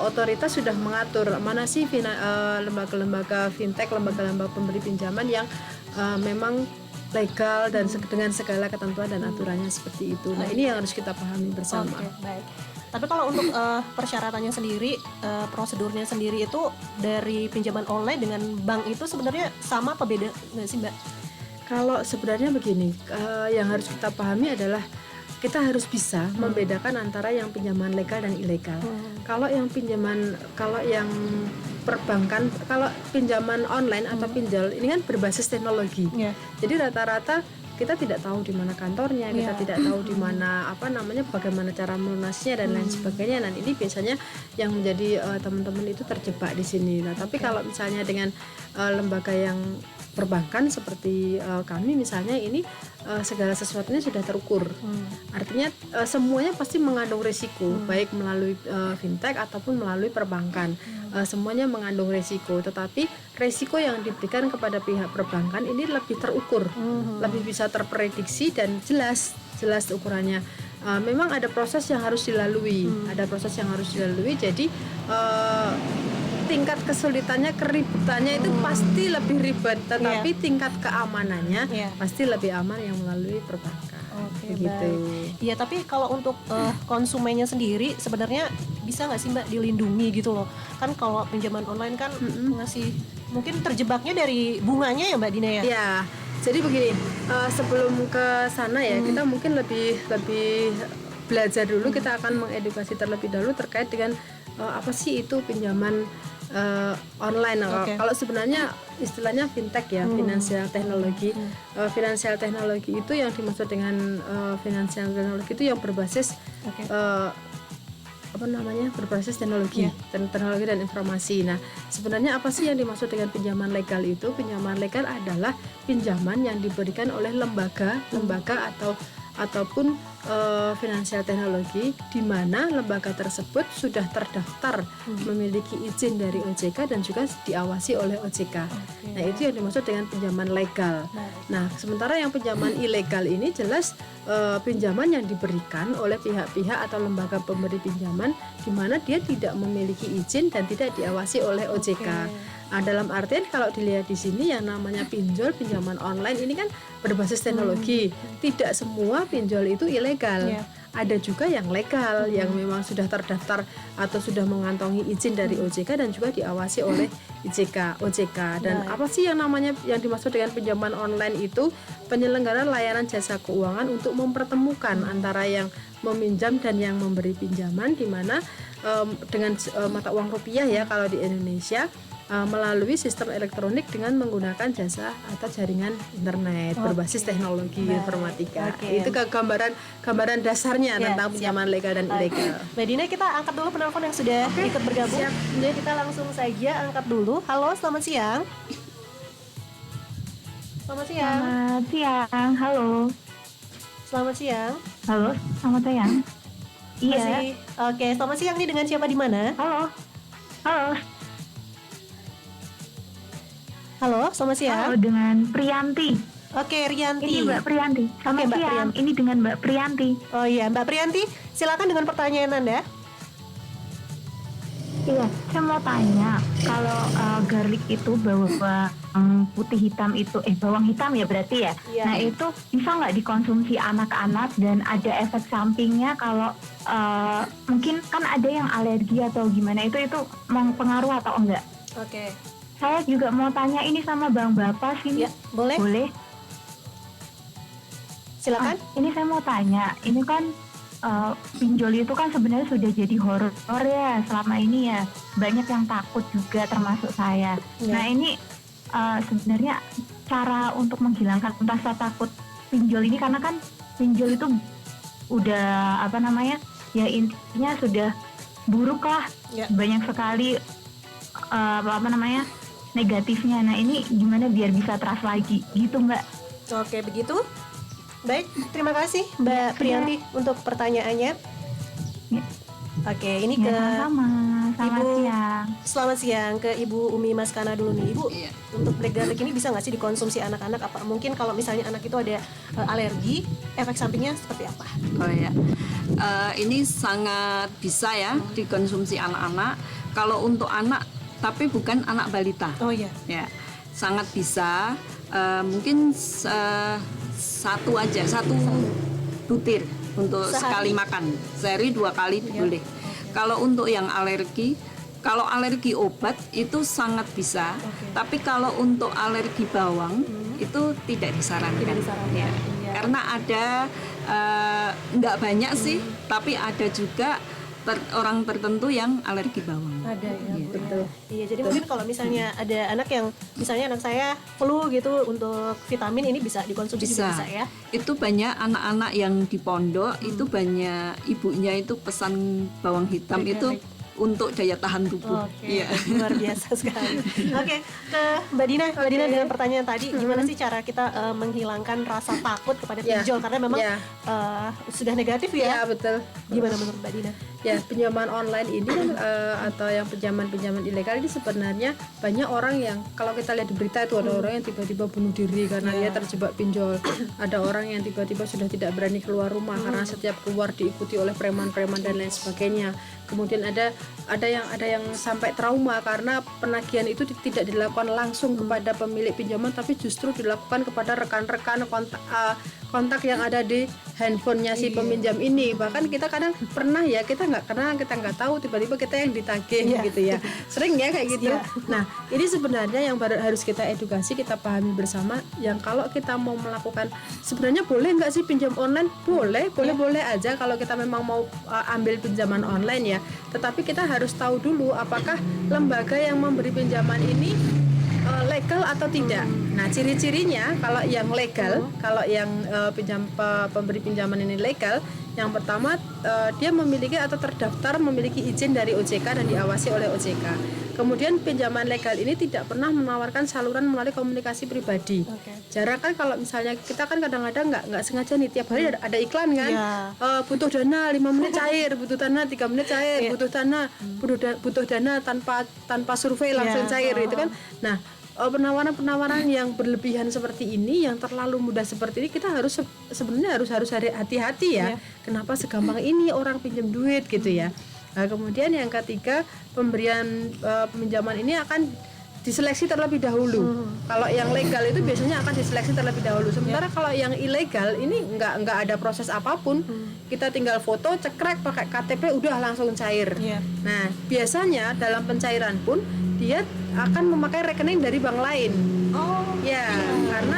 otoritas sudah mengatur mana sih lembaga-lembaga fintech, lembaga-lembaga pemberi pinjaman yang memang legal dan dengan segala ketentuan dan aturannya seperti itu. Nah, ini yang harus kita pahami bersama. Oke, baik. Tapi kalau untuk persyaratannya sendiri, prosedurnya sendiri itu dari pinjaman online dengan bank itu sebenarnya sama apa beda nggak sih, Mbak? Kalau sebenarnya begini, yang harus kita pahami adalah kita harus bisa membedakan antara yang pinjaman legal dan ilegal. Kalau yang perbankan, kalau pinjaman online atau pinjol ini kan berbasis teknologi. Jadi rata-rata kita tidak tahu di mana kantornya, kita tidak tahu di mana bagaimana cara melunasinya dan lain sebagainya. Dan ini biasanya yang menjadi teman-teman itu terjebak di sini. Nah, tapi kalau misalnya dengan lembaga yang perbankan seperti kami misalnya ini segala sesuatunya sudah terukur. Artinya semuanya pasti mengandung risiko, baik melalui fintech ataupun melalui perbankan. Semuanya mengandung risiko, tetapi risiko yang diberikan kepada pihak perbankan ini lebih terukur, lebih bisa terprediksi dan jelas ukurannya. Memang ada proses yang harus dilalui, jadi tingkat kesulitannya, keributannya itu pasti lebih ribet, tetapi tingkat keamanannya pasti lebih aman yang melalui perbankan. Begitu. Iya, tapi kalau untuk konsumennya sendiri sebenarnya bisa nggak sih Mbak dilindungi gitu loh? Kan kalau pinjaman online kan ngasih, mungkin terjebaknya dari bunganya ya Mbak Dina ya? Iya. Jadi begini, sebelum ke sana ya kita mungkin lebih belajar dulu, kita akan mengedukasi terlebih dahulu terkait dengan apa sih itu pinjaman online. Kalau sebenarnya istilahnya fintech ya, financial technology. Financial technology itu yang dimaksud dengan financial technology itu yang berbasis berbasis teknologi dan informasi. Nah, sebenarnya apa sih yang dimaksud dengan pinjaman legal itu? Pinjaman legal adalah pinjaman yang diberikan oleh lembaga ataupun financial teknologi di mana lembaga tersebut sudah terdaftar memiliki izin dari OJK dan juga diawasi oleh OJK. Nah, itu yang dimaksud dengan pinjaman legal. Nah, sementara yang pinjaman ilegal ini jelas pinjaman yang diberikan oleh pihak-pihak atau lembaga pemberi pinjaman di mana dia tidak memiliki izin dan tidak diawasi oleh OJK. Nah, dalam artian kalau dilihat di sini yang namanya pinjol, pinjaman online ini kan berbasis teknologi. Tidak semua pinjol itu ilegal. Ada juga yang legal, yang memang sudah terdaftar atau sudah mengantongi izin dari OJK dan juga diawasi oleh OJK. Dan apa sih yang dimaksud dengan pinjaman online itu? Penyelenggaraan layanan jasa keuangan untuk mempertemukan antara yang meminjam dan yang memberi pinjaman, di mana dengan mata uang rupiah ya kalau di Indonesia, melalui sistem elektronik dengan menggunakan jasa atau jaringan internet berbasis teknologi informatika. Itu gambaran dasarnya tentang pinjaman legal dan ilegal. Mbak Dina, kita angkat dulu penelpon yang sudah ikut bergabung. Jadi kita langsung saja angkat dulu. Halo, selamat siang. Selamat siang. Halo. Selamat siang. Halo, selamat siang. Iya. Oke, selamat siang nih, dengan siapa di mana? Halo, selamat siang. Halo, dengan Priyanti. Oke, Rianti. Ini Mbak Priyanti. Selamat siang. Priyanti. Ini dengan Mbak Priyanti. Oh iya, Mbak Priyanti, silakan dengan pertanyaan Anda. Iya, saya mau tanya, kalau garlic itu bawang putih hitam itu, bawang hitam ya berarti ya? Iya. Nah itu bisa nggak dikonsumsi anak-anak dan ada efek sampingnya kalau mungkin kan ada yang alergi atau gimana, itu mempengaruhi atau enggak? Oke. Saya juga mau tanya ini sama Bang Bapak sini. Ya, boleh. Boleh. Silakan. Ini saya mau tanya, ini kan pinjol itu kan sebenarnya sudah jadi horor ya selama ini ya. Banyak yang takut juga termasuk saya. Ya. Nah ini sebenarnya cara untuk menghilangkan rasa takut pinjol ini, karena kan pinjol itu udah ya intinya sudah buruk lah. Ya. Banyak sekali negatifnya. Nah ini gimana biar bisa trust lagi gitu Mbak? Oke, begitu. Baik, terima kasih Mbak Priyanti untuk pertanyaannya. Ya. Oke, ini ke Selamat siang. Selamat siang ke Ibu Umi Maskana dulu nih, Ibu. Untuk black garlic ini bisa nggak sih dikonsumsi anak-anak? Apa mungkin kalau misalnya anak itu ada alergi, efek sampingnya seperti apa? Oh ya, ini sangat bisa ya dikonsumsi anak-anak. Kalau untuk anak, tapi bukan anak balita. Oh iya. Ya, sangat bisa. Mungkin satu butir untuk sekali makan. Sehari 2 kali boleh. Kalau untuk yang alergi, kalau alergi obat itu sangat bisa. Tapi kalau untuk alergi bawang itu tidak disarankan. Ya. Karena ada nggak banyak sih, tapi ada juga orang tertentu yang alergi bawang. Ada ya, betul. Iya, jadi mungkin kalau misalnya ada anak yang, misalnya anak saya flu gitu, untuk vitamin ini bisa dikonsumsi juga bisa ya. Itu banyak anak-anak yang di pondok itu banyak ibunya itu pesan bawang hitam itu untuk daya tahan tubuh. Oke, luar biasa sekali. Oke, ke Mbak Dina. Mbak Dina dengan pertanyaan tadi, gimana sih cara kita menghilangkan rasa takut kepada pinjol? Karena memang sudah negatif ya. Ya, betul. Gimana menurut Mbak Dina? Ya, pinjaman online ini kan atau yang pinjaman ilegal ini sebenarnya banyak orang yang kalau kita lihat di berita itu ada orang yang tiba-tiba bunuh diri karena dia terjebak pinjol. Ada orang yang tiba-tiba sudah tidak berani keluar rumah karena setiap keluar diikuti oleh preman-preman dan lain sebagainya. Kemudian ada yang sampai trauma karena penagihan itu tidak dilakukan langsung kepada pemilik pinjaman, tapi justru dilakukan kepada rekan-rekan kontak yang ada di handphonenya si peminjam ini. Bahkan kita kadang pernah ya, kita nggak kenal, kita nggak tahu, tiba-tiba kita yang ditagih gitu ya. Sering ya kayak gitu. Nah, ini sebenarnya yang harus kita edukasi, kita pahami bersama, yang kalau kita mau melakukan, sebenarnya boleh nggak sih pinjam online? Boleh aja kalau kita memang mau ambil pinjaman online ya. Tetapi kita harus tahu dulu apakah lembaga yang memberi pinjaman ini legal atau tidak. Nah, ciri-cirinya kalau yang legal, kalau yang pemberi pinjaman ini legal, yang pertama dia memiliki atau terdaftar memiliki izin dari OJK dan diawasi oleh OJK. Kemudian pinjaman legal ini tidak pernah menawarkan saluran melalui komunikasi pribadi. Jarang kan kalau misalnya kita kan kadang-kadang nggak sengaja nih tiap hari ada iklan kan, butuh dana 5 menit cair, butuh dana 3 menit cair, butuh dana tanpa survei langsung cair itu kan. Nah, penawaran-penawaran yang berlebihan seperti ini, yang terlalu mudah seperti ini, kita harus sebenarnya harus hati-hati ya. Kenapa segampang ini orang pinjam duit gitu ya. Nah, kemudian yang ketiga, pemberian peminjaman ini akan diseleksi terlebih dahulu. Kalau yang legal itu biasanya akan diseleksi terlebih dahulu. Sementara kalau yang ilegal ini nggak ada proses apapun. Kita tinggal foto, cekrek pakai KTP udah langsung cair. Nah, biasanya dalam pencairan pun dia akan memakai rekening dari bank lain. Karena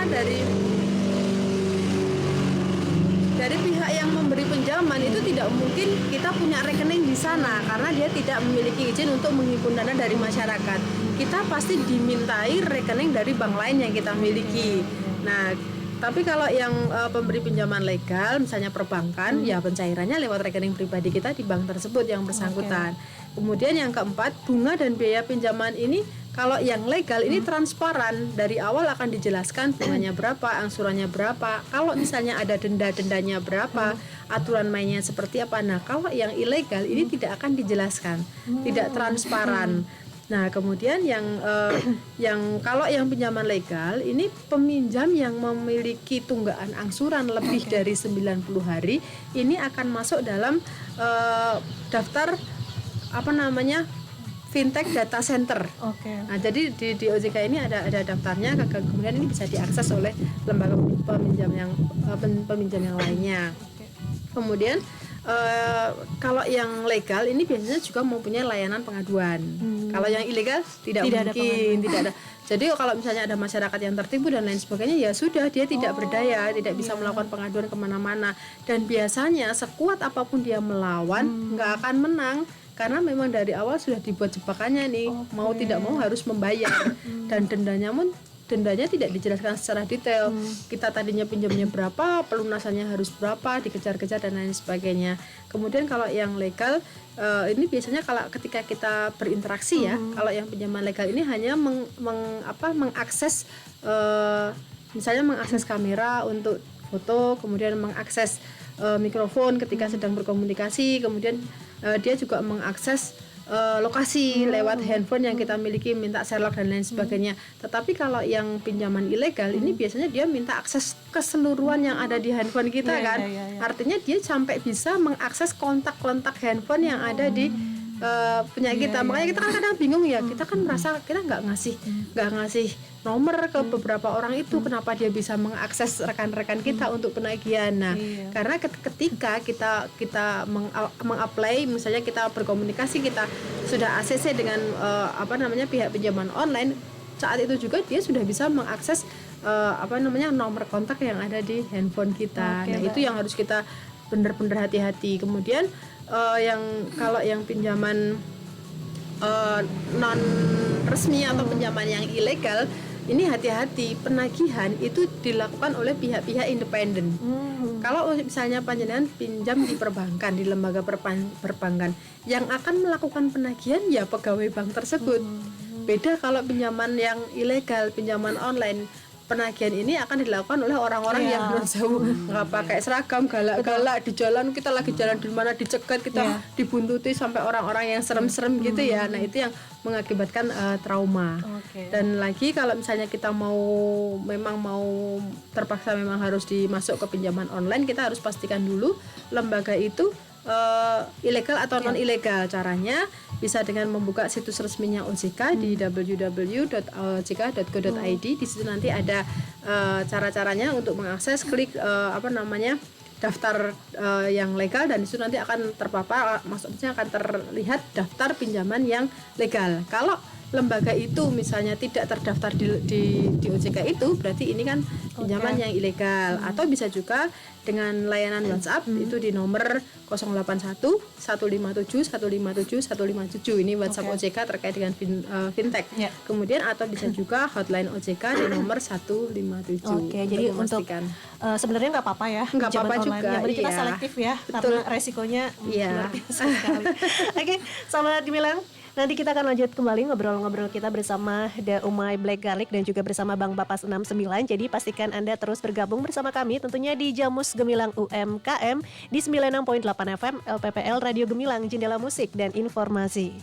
dari pihak yang memberi pinjaman itu tidak mungkin kita punya rekening di sana karena dia tidak memiliki izin untuk menghimpun dana dari masyarakat. Kita pasti dimintai rekening dari bank lain yang kita miliki. Nah, tapi kalau yang pemberi pinjaman legal, misalnya perbankan, ya pencairannya lewat rekening pribadi kita di bank tersebut yang bersangkutan. Kemudian yang keempat, bunga dan biaya pinjaman ini kalau yang legal ini transparan, dari awal akan dijelaskan bunganya berapa, angsurannya berapa. Kalau misalnya ada dendanya berapa, aturan mainnya seperti apa. Nah, kalau yang ilegal ini tidak akan dijelaskan, tidak transparan. Nah, kemudian yang kalau yang pinjaman legal ini peminjam yang memiliki tunggaan angsuran lebih dari 90 hari ini akan masuk dalam daftar Fintech Data Center. Nah, jadi di OJK ini ada daftarnya, kemudian ini bisa diakses oleh lembaga peminjam yang lainnya. Kemudian kalau yang legal ini biasanya juga mempunyai layanan pengaduan. Kalau yang ilegal tidak mungkin, tidak ada. Jadi kalau misalnya ada masyarakat yang tertipu dan lain sebagainya, ya sudah, dia tidak berdaya, tidak bisa melakukan pengaduan kemana-mana. Dan biasanya sekuat apapun dia melawan, nggak akan menang. Karena memang dari awal sudah dibuat jebakannya nih, mau tidak mau harus membayar. Dan dendanya tidak dijelaskan secara detail. Kita tadinya pinjamnya berapa, pelunasannya harus berapa, dikejar-kejar dan lain sebagainya. Kemudian kalau yang legal ini biasanya kalau ketika kita berinteraksi ya, kalau yang pinjaman legal ini hanya mengakses misalnya mengakses kamera untuk foto, kemudian mengakses mikrofon ketika sedang berkomunikasi, kemudian dia juga mengakses lokasi lewat handphone yang kita miliki, minta Sherlock dan lain sebagainya. Tetapi kalau yang pinjaman ilegal ini biasanya dia minta akses keseluruhan yang ada di handphone kita kan. Artinya dia sampai bisa mengakses kontak-kontak handphone yang ada di punya kita. Makanya kita kan kadang bingung ya, kita kan merasa kita nggak ngasih nomor ke beberapa orang itu, kenapa dia bisa mengakses rekan-rekan kita untuk penagihan. Nah, karena ketika kita mengapply, misalnya kita berkomunikasi, kita sudah ACC dengan pihak pinjaman online, saat itu juga dia sudah bisa mengakses nomor kontak yang ada di handphone kita. Itu yang harus kita benar-benar hati-hati. Kemudian kalau yang pinjaman non resmi atau pinjaman yang ilegal ini hati-hati, penagihan itu dilakukan oleh pihak-pihak independen. Kalau misalnya panjenengan pinjam di perbankan, di lembaga perbankan, yang akan melakukan penagihan ya pegawai bank tersebut. Beda kalau pinjaman yang ilegal, pinjaman online, penagihan ini akan dilakukan oleh orang-orang yang belum jauh, nggak pakai seragam, galak-galak di jalan, kita lagi jalan di mana dicegat, kita dibuntuti sampai orang-orang yang serem-serem gitu ya. Nah itu yang mengakibatkan trauma. Dan lagi kalau misalnya kita memang mau terpaksa memang harus dimasuk ke pinjaman online, kita harus pastikan dulu lembaga itu ilegal atau non ilegal. Caranya bisa dengan membuka situs resminya OJK di www.ojk.go.id. Di situ nanti ada cara-caranya untuk mengakses, klik daftar yang legal, dan di situ nanti akan terpapar, maksudnya akan terlihat daftar pinjaman yang legal. Kalau lembaga itu misalnya tidak terdaftar di OJK itu, berarti ini kan pinjaman yang ilegal. Atau bisa juga dengan layanan WhatsApp itu di nomor 081 157 157 157. Ini WhatsApp OJK terkait dengan fintech. Kemudian atau bisa juga hotline OJK di nomor 157. Jadi untuk sebenarnya nggak apa-apa ya, nggak apa-apa juga. Yang penting kita selektif ya, karena resikonya luar biasa sekali. Oke, selamat Gemilang. Nanti kita akan lanjut kembali ngobrol-ngobrol kita bersama The Umay Black Garlic dan juga bersama Bang Bapas 69. Jadi pastikan Anda terus bergabung bersama kami tentunya di Jamus Gemilang UMKM di 96.8 FM LPPL Radio Gemilang, Jendela Musik dan Informasi.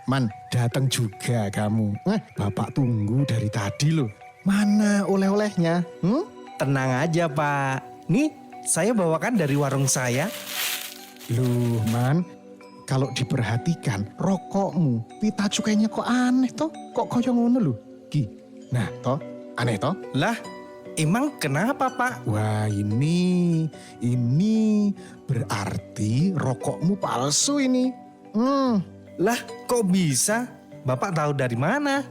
Man, datang juga kamu. Bapak tunggu dari tadi loh. Mana oleh-olehnya? Tenang aja Pak. Nih, saya bawakan dari warung saya. Loh Man, kalau diperhatikan rokokmu, pita cukainya kok aneh toh? Kok koyo ngono loh? Nah toh, aneh toh? Lah, emang kenapa Pak? Wah ini berarti rokokmu palsu ini. Lah kok bisa? Bapak tahu dari mana?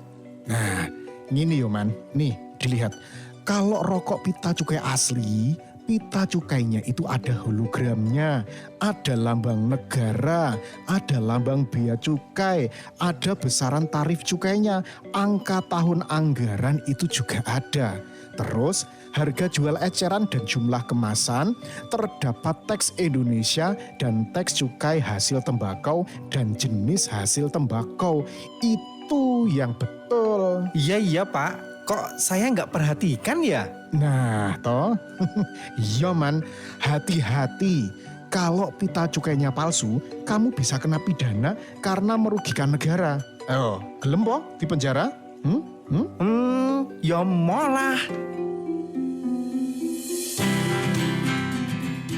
Nah gini yo Man, nih dilihat. Kalau rokok pita cukai asli, pita cukainya itu ada hologramnya, ada lambang negara, ada lambang bea cukai, ada besaran tarif cukainya, angka tahun anggaran itu juga ada. Terus harga jual eceran dan jumlah kemasan, terdapat teks Indonesia dan teks cukai hasil tembakau dan jenis hasil tembakau. Itu yang betul. Iya Pak, kok saya nggak perhatikan ya? Nah toh, iya Man, hati-hati. Kalau pita cukainya palsu, kamu bisa kena pidana karena merugikan negara. Oh, gelem po di penjara? Ya molah.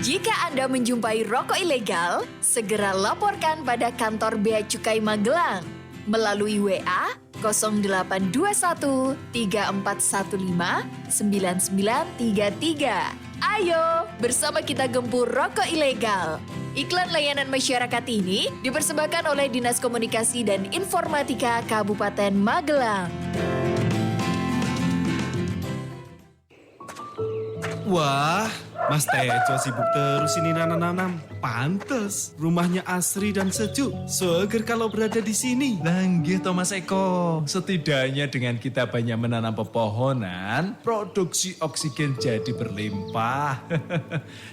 Jika Anda menjumpai rokok ilegal, segera laporkan pada kantor Bea Cukai Magelang melalui WA 0821 3415 9933. Ayo, bersama kita gempur rokok ilegal. Iklan layanan masyarakat ini dipersembahkan oleh Dinas Komunikasi dan Informatika Kabupaten Magelang. Wah, Mas Tejo sibuk terus ini nanam-nanam. Pantes, rumahnya asri dan sejuk. Seger kalau berada di sini. Langgih Thomas Eko, setidaknya dengan kita banyak menanam pepohonan, produksi oksigen jadi berlimpah.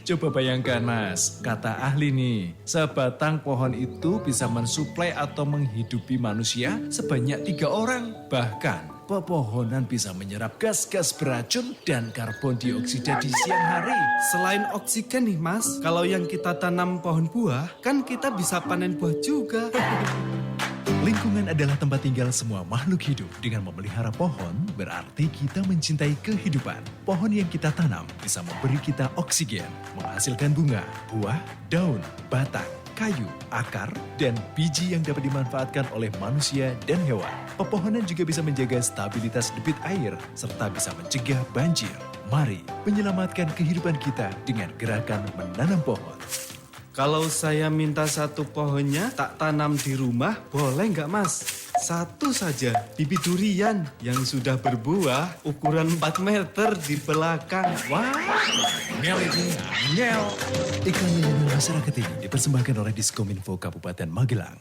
Coba bayangkan Mas, kata ahli nih, sebatang pohon itu bisa mensuplai atau menghidupi manusia sebanyak 3 orang. Bahkan pepohonan bisa menyerap gas-gas beracun dan karbon dioksida di siang hari. Selain oksigen nih Mas, kalau yang kita tanam pohon buah, kan kita bisa panen buah juga. Lingkungan adalah tempat tinggal semua makhluk hidup. Dengan memelihara pohon, berarti kita mencintai kehidupan. Pohon yang kita tanam bisa memberi kita oksigen, menghasilkan bunga, buah, daun, batang, kayu, akar, dan biji yang dapat dimanfaatkan oleh manusia dan hewan. Pepohonan juga bisa menjaga stabilitas debit air, serta bisa mencegah banjir. Mari menyelamatkan kehidupan kita dengan gerakan menanam pohon. Kalau saya minta 1 pohonnya tak tanam di rumah, boleh nggak Mas? Satu saja bibit durian yang sudah berbuah ukuran 4 meter di belakang. Wah, Ngel itu, ngel. Iklan layanan masyarakat ini dipersembahkan oleh Diskominfo Kabupaten Magelang.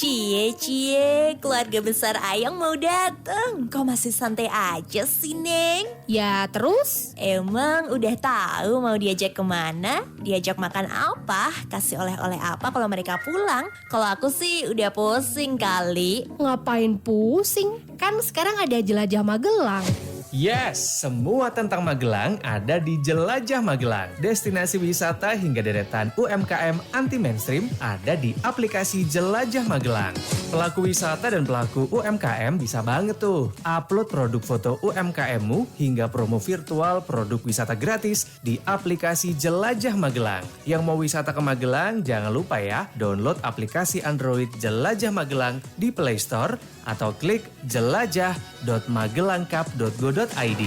Cie, keluarga besar Ayang mau dateng. Kok masih santai aja sih, Neng? Ya, terus? Emang udah tahu mau diajak kemana? Diajak makan apa? Kasih oleh-oleh apa kalau mereka pulang? Kalau aku sih udah pusing kali. Ngapain pusing? Kan sekarang ada Jelajah Magelang. Yes, semua tentang Magelang ada di Jelajah Magelang. Destinasi wisata hingga deretan UMKM anti mainstream ada di aplikasi Jelajah Magelang. Pelaku wisata dan pelaku UMKM bisa banget tuh upload produk foto UMKM-mu hingga promo virtual produk wisata gratis di aplikasi Jelajah Magelang. Yang mau wisata ke Magelang, jangan lupa ya download aplikasi Android Jelajah Magelang di Play Store atau klik jelajah.magelangcup.go.id.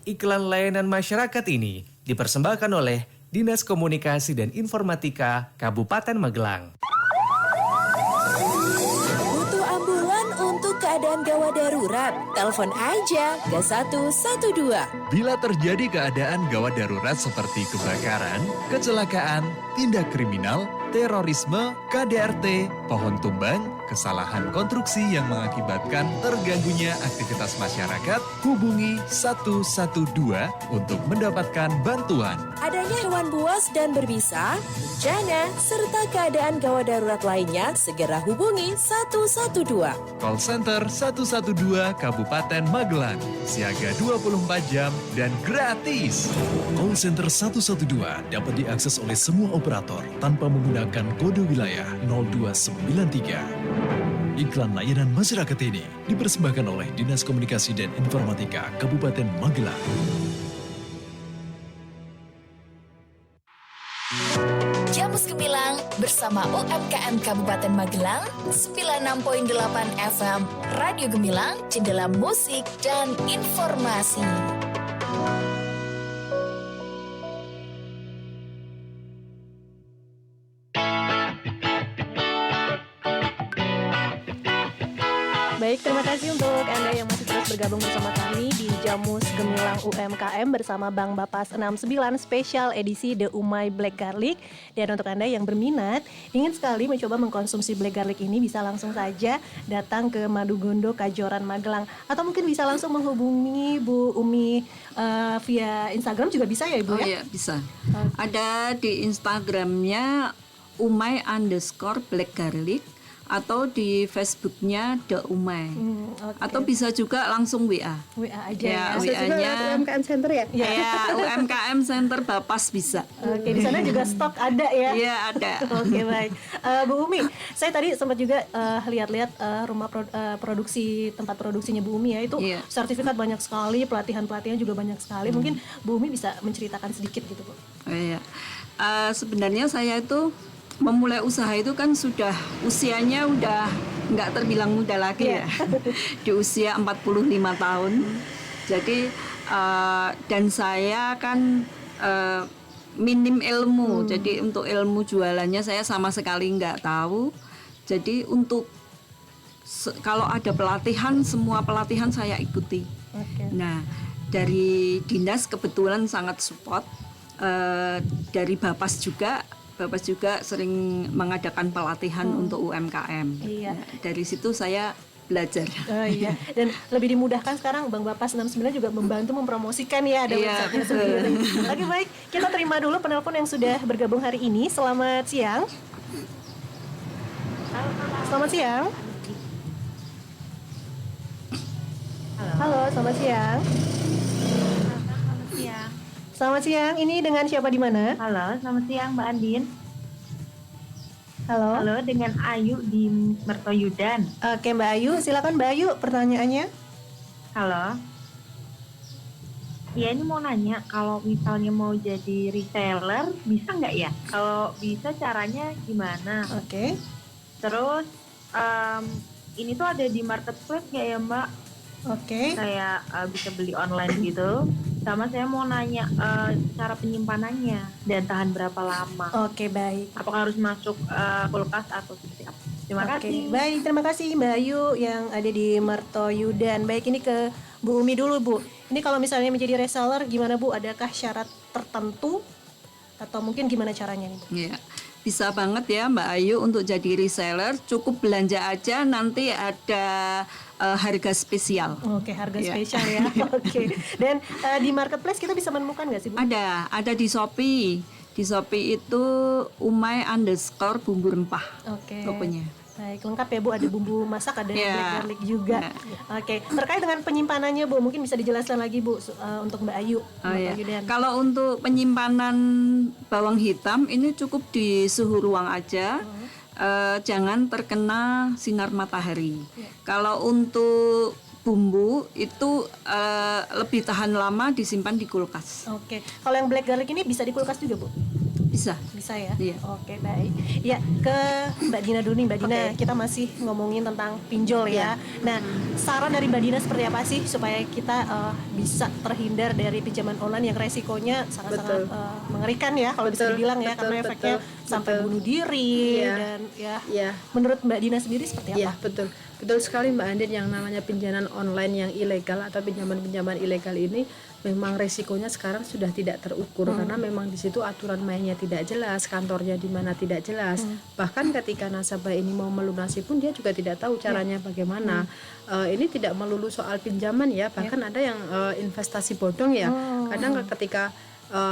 Iklan layanan masyarakat ini dipersembahkan oleh Dinas Komunikasi dan Informatika Kabupaten Magelang. Butuh ambulan untuk keadaan gawat darurat? Telepon aja ke 112. Bila terjadi keadaan gawat darurat seperti kebakaran, kecelakaan, tindak kriminal, terorisme, KDRT, pohon tumbang, kesalahan konstruksi yang mengakibatkan terganggunya aktivitas masyarakat, hubungi 112 untuk mendapatkan bantuan. Adanya hewan buas dan berbisa, bencana, serta keadaan gawat darurat lainnya, segera hubungi 112. Call Center 112 Kabupaten Magelang, siaga 24 jam dan gratis. Call Center 112 dapat diakses oleh semua operator tanpa menggunakan kode wilayah 0293. Iklan layanan masyarakat ini dipersembahkan oleh Dinas Komunikasi dan Informatika Kabupaten Magelang. Jamus Gemilang bersama UMKM Kabupaten Magelang 96.8 FM Radio Gemilang, jendela musik dan informasi. Baik, terima kasih untuk Anda yang masih terus bergabung bersama kami di Jamus Gemilang UMKM bersama Bang Bapas 69 spesial edisi The Umay Black Garlic. Dan untuk Anda yang berminat, ingin sekali mencoba mengkonsumsi Black Garlic ini, bisa langsung saja datang ke Madugondo, Kajoran, Magelang. Atau mungkin bisa langsung menghubungi Bu Umi via Instagram juga bisa ya Ibu ya? Oh iya, bisa. Ada di Instagramnya umay_black garlic. Atau di Facebooknya The Umay. Okay. Atau bisa juga langsung WA. WA aja ya. WA-nya UMKM Center ya? Ya, UMKM Center Bapas bisa. Oke, di sana juga stok ada ya? Iya, ada. Oke, baik. Bu Umi, saya tadi sempat juga lihat-lihat rumah produksi, tempat produksinya Bu Umi ya. Itu sertifikat banyak sekali, pelatihan-pelatihan juga banyak sekali. Mungkin Bu Umi bisa menceritakan sedikit gitu, Bu. Oh, iya. Sebenarnya saya itu memulai usaha itu kan sudah usianya udah nggak terbilang muda lagi ya. Di usia 45 tahun. Jadi dan saya kan minim ilmu. Jadi untuk ilmu jualannya saya sama sekali nggak tahu. Jadi untuk kalau ada pelatihan, semua pelatihan saya ikuti. Nah, dari dinas kebetulan sangat support. Dari Bapas juga sering mengadakan pelatihan untuk UMKM. Iya. Dari situ saya belajar. Oh iya. Dan lebih dimudahkan sekarang Bang Bapas 69 juga membantu mempromosikan ya, ada website-nya sendiri. Oke, baik, kita terima dulu penelpon yang sudah bergabung hari ini. Selamat siang. Selamat siang. Halo, selamat siang. Selamat siang, ini dengan siapa di mana? Halo, selamat siang Mbak Andin. Halo. Halo, dengan Ayu di Mertoyudan. Oke Mbak Ayu, silakan Mbak Ayu pertanyaannya. Halo. Ya, ini mau nanya, kalau misalnya mau jadi reseller, bisa nggak ya? Kalau bisa caranya gimana? Oke. Terus, ini tuh ada di marketplace nggak ya Mbak? Oke. Saya bisa beli online gitu. Sama saya mau nanya cara penyimpanannya dan tahan berapa lama. Oke, baik. Apakah harus masuk kulkas atau seperti apa? Terima kasih. Baik, terima kasih Mbak Ayu yang ada di Mertoyudan. Baik, ini ke Bu Umi dulu Bu. Ini kalau misalnya menjadi reseller gimana Bu? Adakah syarat tertentu atau mungkin gimana caranya nih Bu? Ya, bisa banget ya Mbak Ayu untuk jadi reseller. Cukup belanja aja, nanti ada harga spesial. Oke, harga spesial ya. Oke. Dan di marketplace kita bisa menemukan nggak sih Bu? Ada di Shopee. Di Shopee itu umay_bumbu rempah. Oke. Tokonya. Baik, lengkap ya Bu, ada bumbu masak, ada black garlic juga. Oke, terkait dengan penyimpanannya Bu, mungkin bisa dijelaskan lagi Bu untuk Mbak Ayu. Kalau untuk penyimpanan bawang hitam ini cukup di suhu ruang aja. Jangan terkena sinar matahari. Kalau untuk bumbu itu lebih tahan lama disimpan di kulkas. Oke, kalau yang black garlic ini bisa di kulkas juga Bu? Bisa ya. Iya. Oke, baik. Ya, ke Mbak Dina dulu nih. Mbak Dina, kita masih ngomongin tentang pinjol ya. Nah, saran dari Mbak Dina seperti apa sih supaya kita bisa terhindar dari pinjaman online yang resikonya sangat-sangat mengerikan ya, kalau bisa dibilang ya, karena efeknya sampai bunuh diri dan ya. Menurut Mbak Dina sendiri seperti apa? Iya, betul sekali Mbak Andin, yang namanya pinjaman online yang ilegal atau pinjaman-pinjaman ilegal ini memang resikonya sekarang sudah tidak terukur karena memang di situ aturan mainnya tidak jelas, kantornya di mana tidak jelas. Bahkan ketika nasabah ini mau melunasi pun dia juga tidak tahu caranya bagaimana. Ini tidak melulu soal pinjaman ya, bahkan ada yang investasi bodong ya. Kadang ketika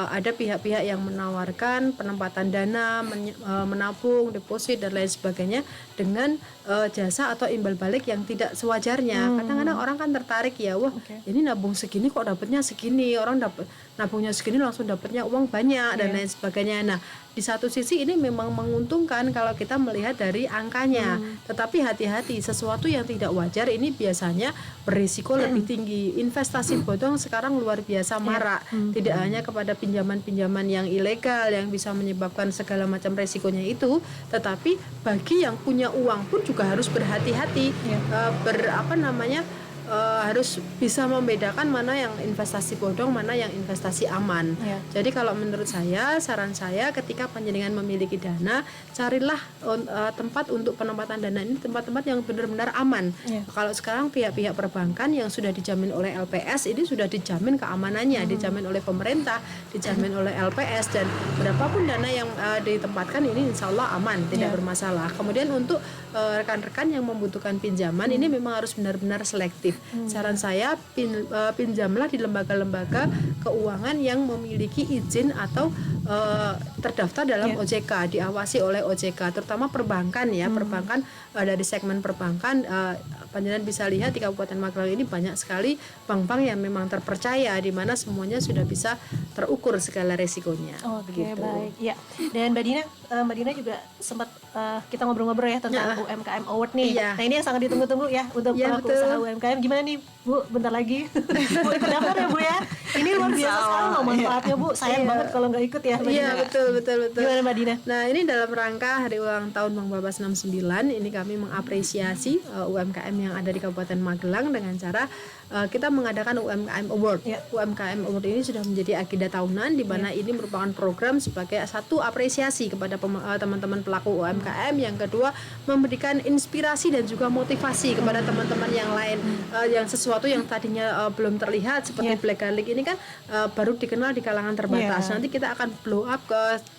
ada pihak-pihak yang menawarkan penempatan dana, menabung, deposit dan lain sebagainya dengan jasa atau imbal balik yang tidak sewajarnya. Kadang-kadang orang kan tertarik ya, wah ini nabung segini kok dapatnya segini, orang dapat nabungnya segini langsung dapatnya uang banyak dan lain sebagainya. Nah, di satu sisi ini memang menguntungkan kalau kita melihat dari angkanya, tetapi hati-hati, sesuatu yang tidak wajar ini biasanya berisiko lebih tinggi. Investasi bodong sekarang luar biasa marak, tidak hanya kepada pinjaman-pinjaman yang ilegal yang bisa menyebabkan segala macam resikonya itu, tetapi bagi yang punya uang pun juga harus berhati-hati, harus bisa membedakan mana yang investasi bodong, mana yang investasi aman. Jadi kalau menurut saya, saran saya ketika panjenengan memiliki dana, carilah tempat untuk penempatan dana ini tempat-tempat yang benar-benar aman. Kalau sekarang pihak-pihak perbankan yang sudah dijamin oleh LPS ini sudah dijamin keamanannya, dijamin oleh pemerintah, dijamin oleh LPS, dan berapapun dana yang ditempatkan ini insya Allah aman, tidak bermasalah. Kemudian untuk rekan-rekan yang membutuhkan pinjaman ini memang harus benar-benar selektif. Saran saya pinjamlah di lembaga-lembaga keuangan yang memiliki izin atau terdaftar dalam OJK, diawasi oleh OJK, terutama perbankan ya. Perbankan dari segmen perbankan, panjenengan bisa lihat di Kabupaten Magelang ini banyak sekali bank-bank yang memang terpercaya, di mana semuanya sudah bisa terukur segala resikonya. Oke, baik. Ya. Dan Mbak Dina juga sempat kita ngobrol-ngobrol ya tentang UMKM Award nih. Nah, ini yang sangat ditunggu-tunggu ya untuk pelaku usaha UMKM. Gimana nih Bu, bentar lagi Bu ikut daftar ya Bu ya. Ini luar biasa sekali loh manfaatnya Bu. Sayang banget kalau nggak ikut ya Mbak Dina. Betul. Gimana Mbak Dina? Nah, ini dalam rangka hari ulang tahun Bank Babas 69, ini kami mengapresiasi UMKM yang ada di Kabupaten Magelang dengan cara kita mengadakan UMKM Award. UMKM Award ini sudah menjadi agenda tahunan, di mana ini merupakan program sebagai satu apresiasi kepada teman-teman pelaku UMKM, yang kedua memberikan inspirasi dan juga motivasi kepada teman-teman yang lain, yang sesuatu yang tadinya belum terlihat seperti Black Garlic ini kan baru dikenal di kalangan terbatas. Nanti kita akan blow up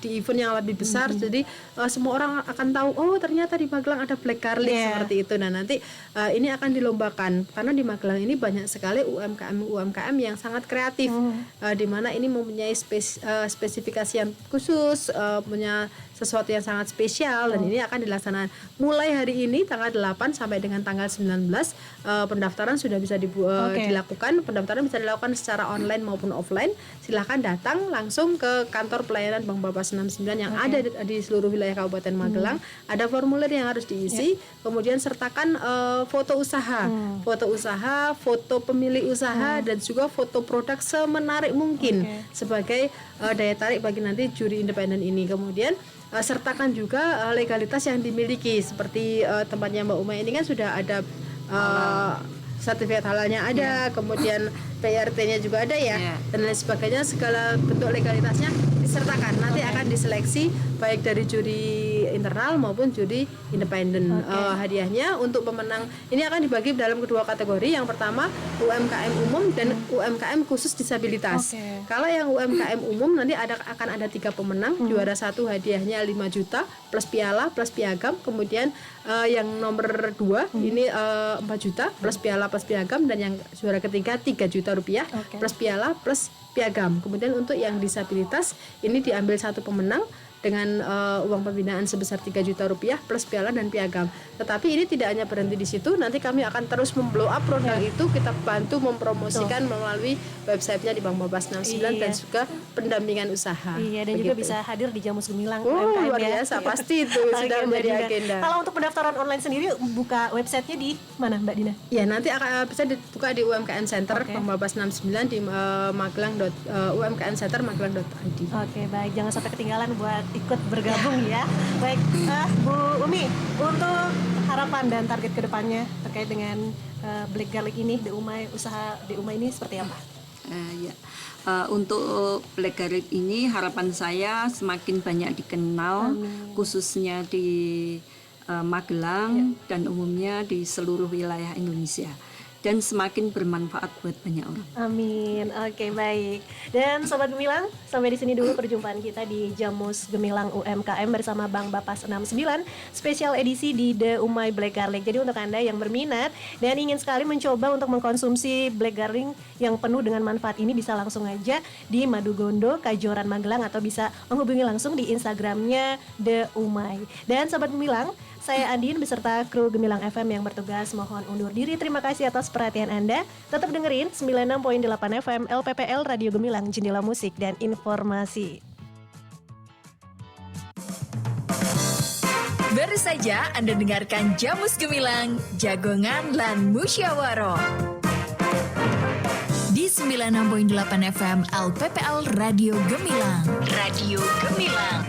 di event yang lebih besar, jadi semua orang akan tahu, oh ternyata di Magelang ada Black Garlic seperti itu. Nah, nanti ini akan dilombakan karena di Magelang ini banyak sekali UMKM yang sangat kreatif, di mana ini mempunyai spesifikasi yang khusus, punya sesuatu yang sangat spesial, dan ini akan dilaksanakan mulai hari ini tanggal 8 sampai dengan tanggal 19. Pendaftaran sudah bisa dilakukan. Pendaftaran bisa dilakukan secara online maupun offline. Silahkan datang langsung ke kantor pelayanan Bank Babas 69 yang ada di seluruh wilayah Kabupaten Magelang. Ada formulir yang harus diisi, kemudian sertakan foto usaha, foto pemilik usaha, dan juga foto produk semenarik mungkin sebagai daya tarik bagi nanti juri independen ini. Kemudian sertakan juga legalitas yang dimiliki, seperti tempatnya Mbak Uma ini kan sudah ada sertifikat halalnya ada, kemudian PRT-nya juga ada ya, dan lain sebagainya, segala bentuk legalitasnya disertakan. Nanti akan diseleksi baik dari juri internal maupun juri independen. Hadiahnya untuk pemenang ini akan dibagi dalam kedua kategori. Yang pertama UMKM umum dan UMKM khusus disabilitas. Kalau yang UMKM umum nanti akan ada 3 pemenang. Juara 1 hadiahnya 5 juta plus piala plus piagam. Kemudian yang nomor 2 ini 4 juta plus piala plus piagam, dan yang juara ketiga 3 juta rupiah plus piala plus piagam. Kemudian untuk yang disabilitas ini diambil 1 pemenang dengan uang pembinaan sebesar 3 juta rupiah plus piala dan piagam. Tetapi ini tidak hanya berhenti di situ, nanti kami akan terus memblow up produk itu, kita bantu mempromosikan melalui websitenya di Bank Babas 69 dan juga pendampingan usaha. Iya, dan juga bisa hadir di Jamus Gemilang UMKM luar biasa, pasti itu sudah menjadi agenda. Kalau untuk pendaftaran online sendiri buka websitenya di mana Mbak Dina? Ya, nanti akan bisa dibuka di UMKM Center Bank Babas 69 di Magelang UMKM Center Magelang.id. Oke, baik, jangan sampai ketinggalan buat ikut bergabung ya. Baik, Bu Umi, untuk harapan dan target kedepannya terkait dengan Black Garlic ini, usaha The Umay ini seperti apa? Untuk Black Garlic ini harapan saya semakin banyak dikenal, khususnya di Magelang dan umumnya di seluruh wilayah Indonesia, dan semakin bermanfaat buat banyak orang. Amin. Oke, baik. Dan Sobat Gemilang, sampai di sini dulu perjumpaan kita di Jamus Gemilang UMKM bersama Bank Bapas 69, spesial edisi di The Umay Black Garlic. Jadi untuk Anda yang berminat dan ingin sekali mencoba untuk mengkonsumsi Black Garlic yang penuh dengan manfaat ini, bisa langsung aja di Madugondo, Kajoran, Magelang, atau bisa menghubungi langsung di Instagramnya The Umay. Dan Sobat Gemilang, saya Andin beserta kru Gemilang FM yang bertugas mohon undur diri. Terima kasih atas perhatian Anda. Tetap dengerin 96.8 FM LPPL Radio Gemilang, Jendela Musik dan Informasi. Baru saja Anda dengarkan Jamus Gemilang, Jagongan lan Musyawaroh di 96.8 FM LPPL Radio Gemilang. Radio Gemilang.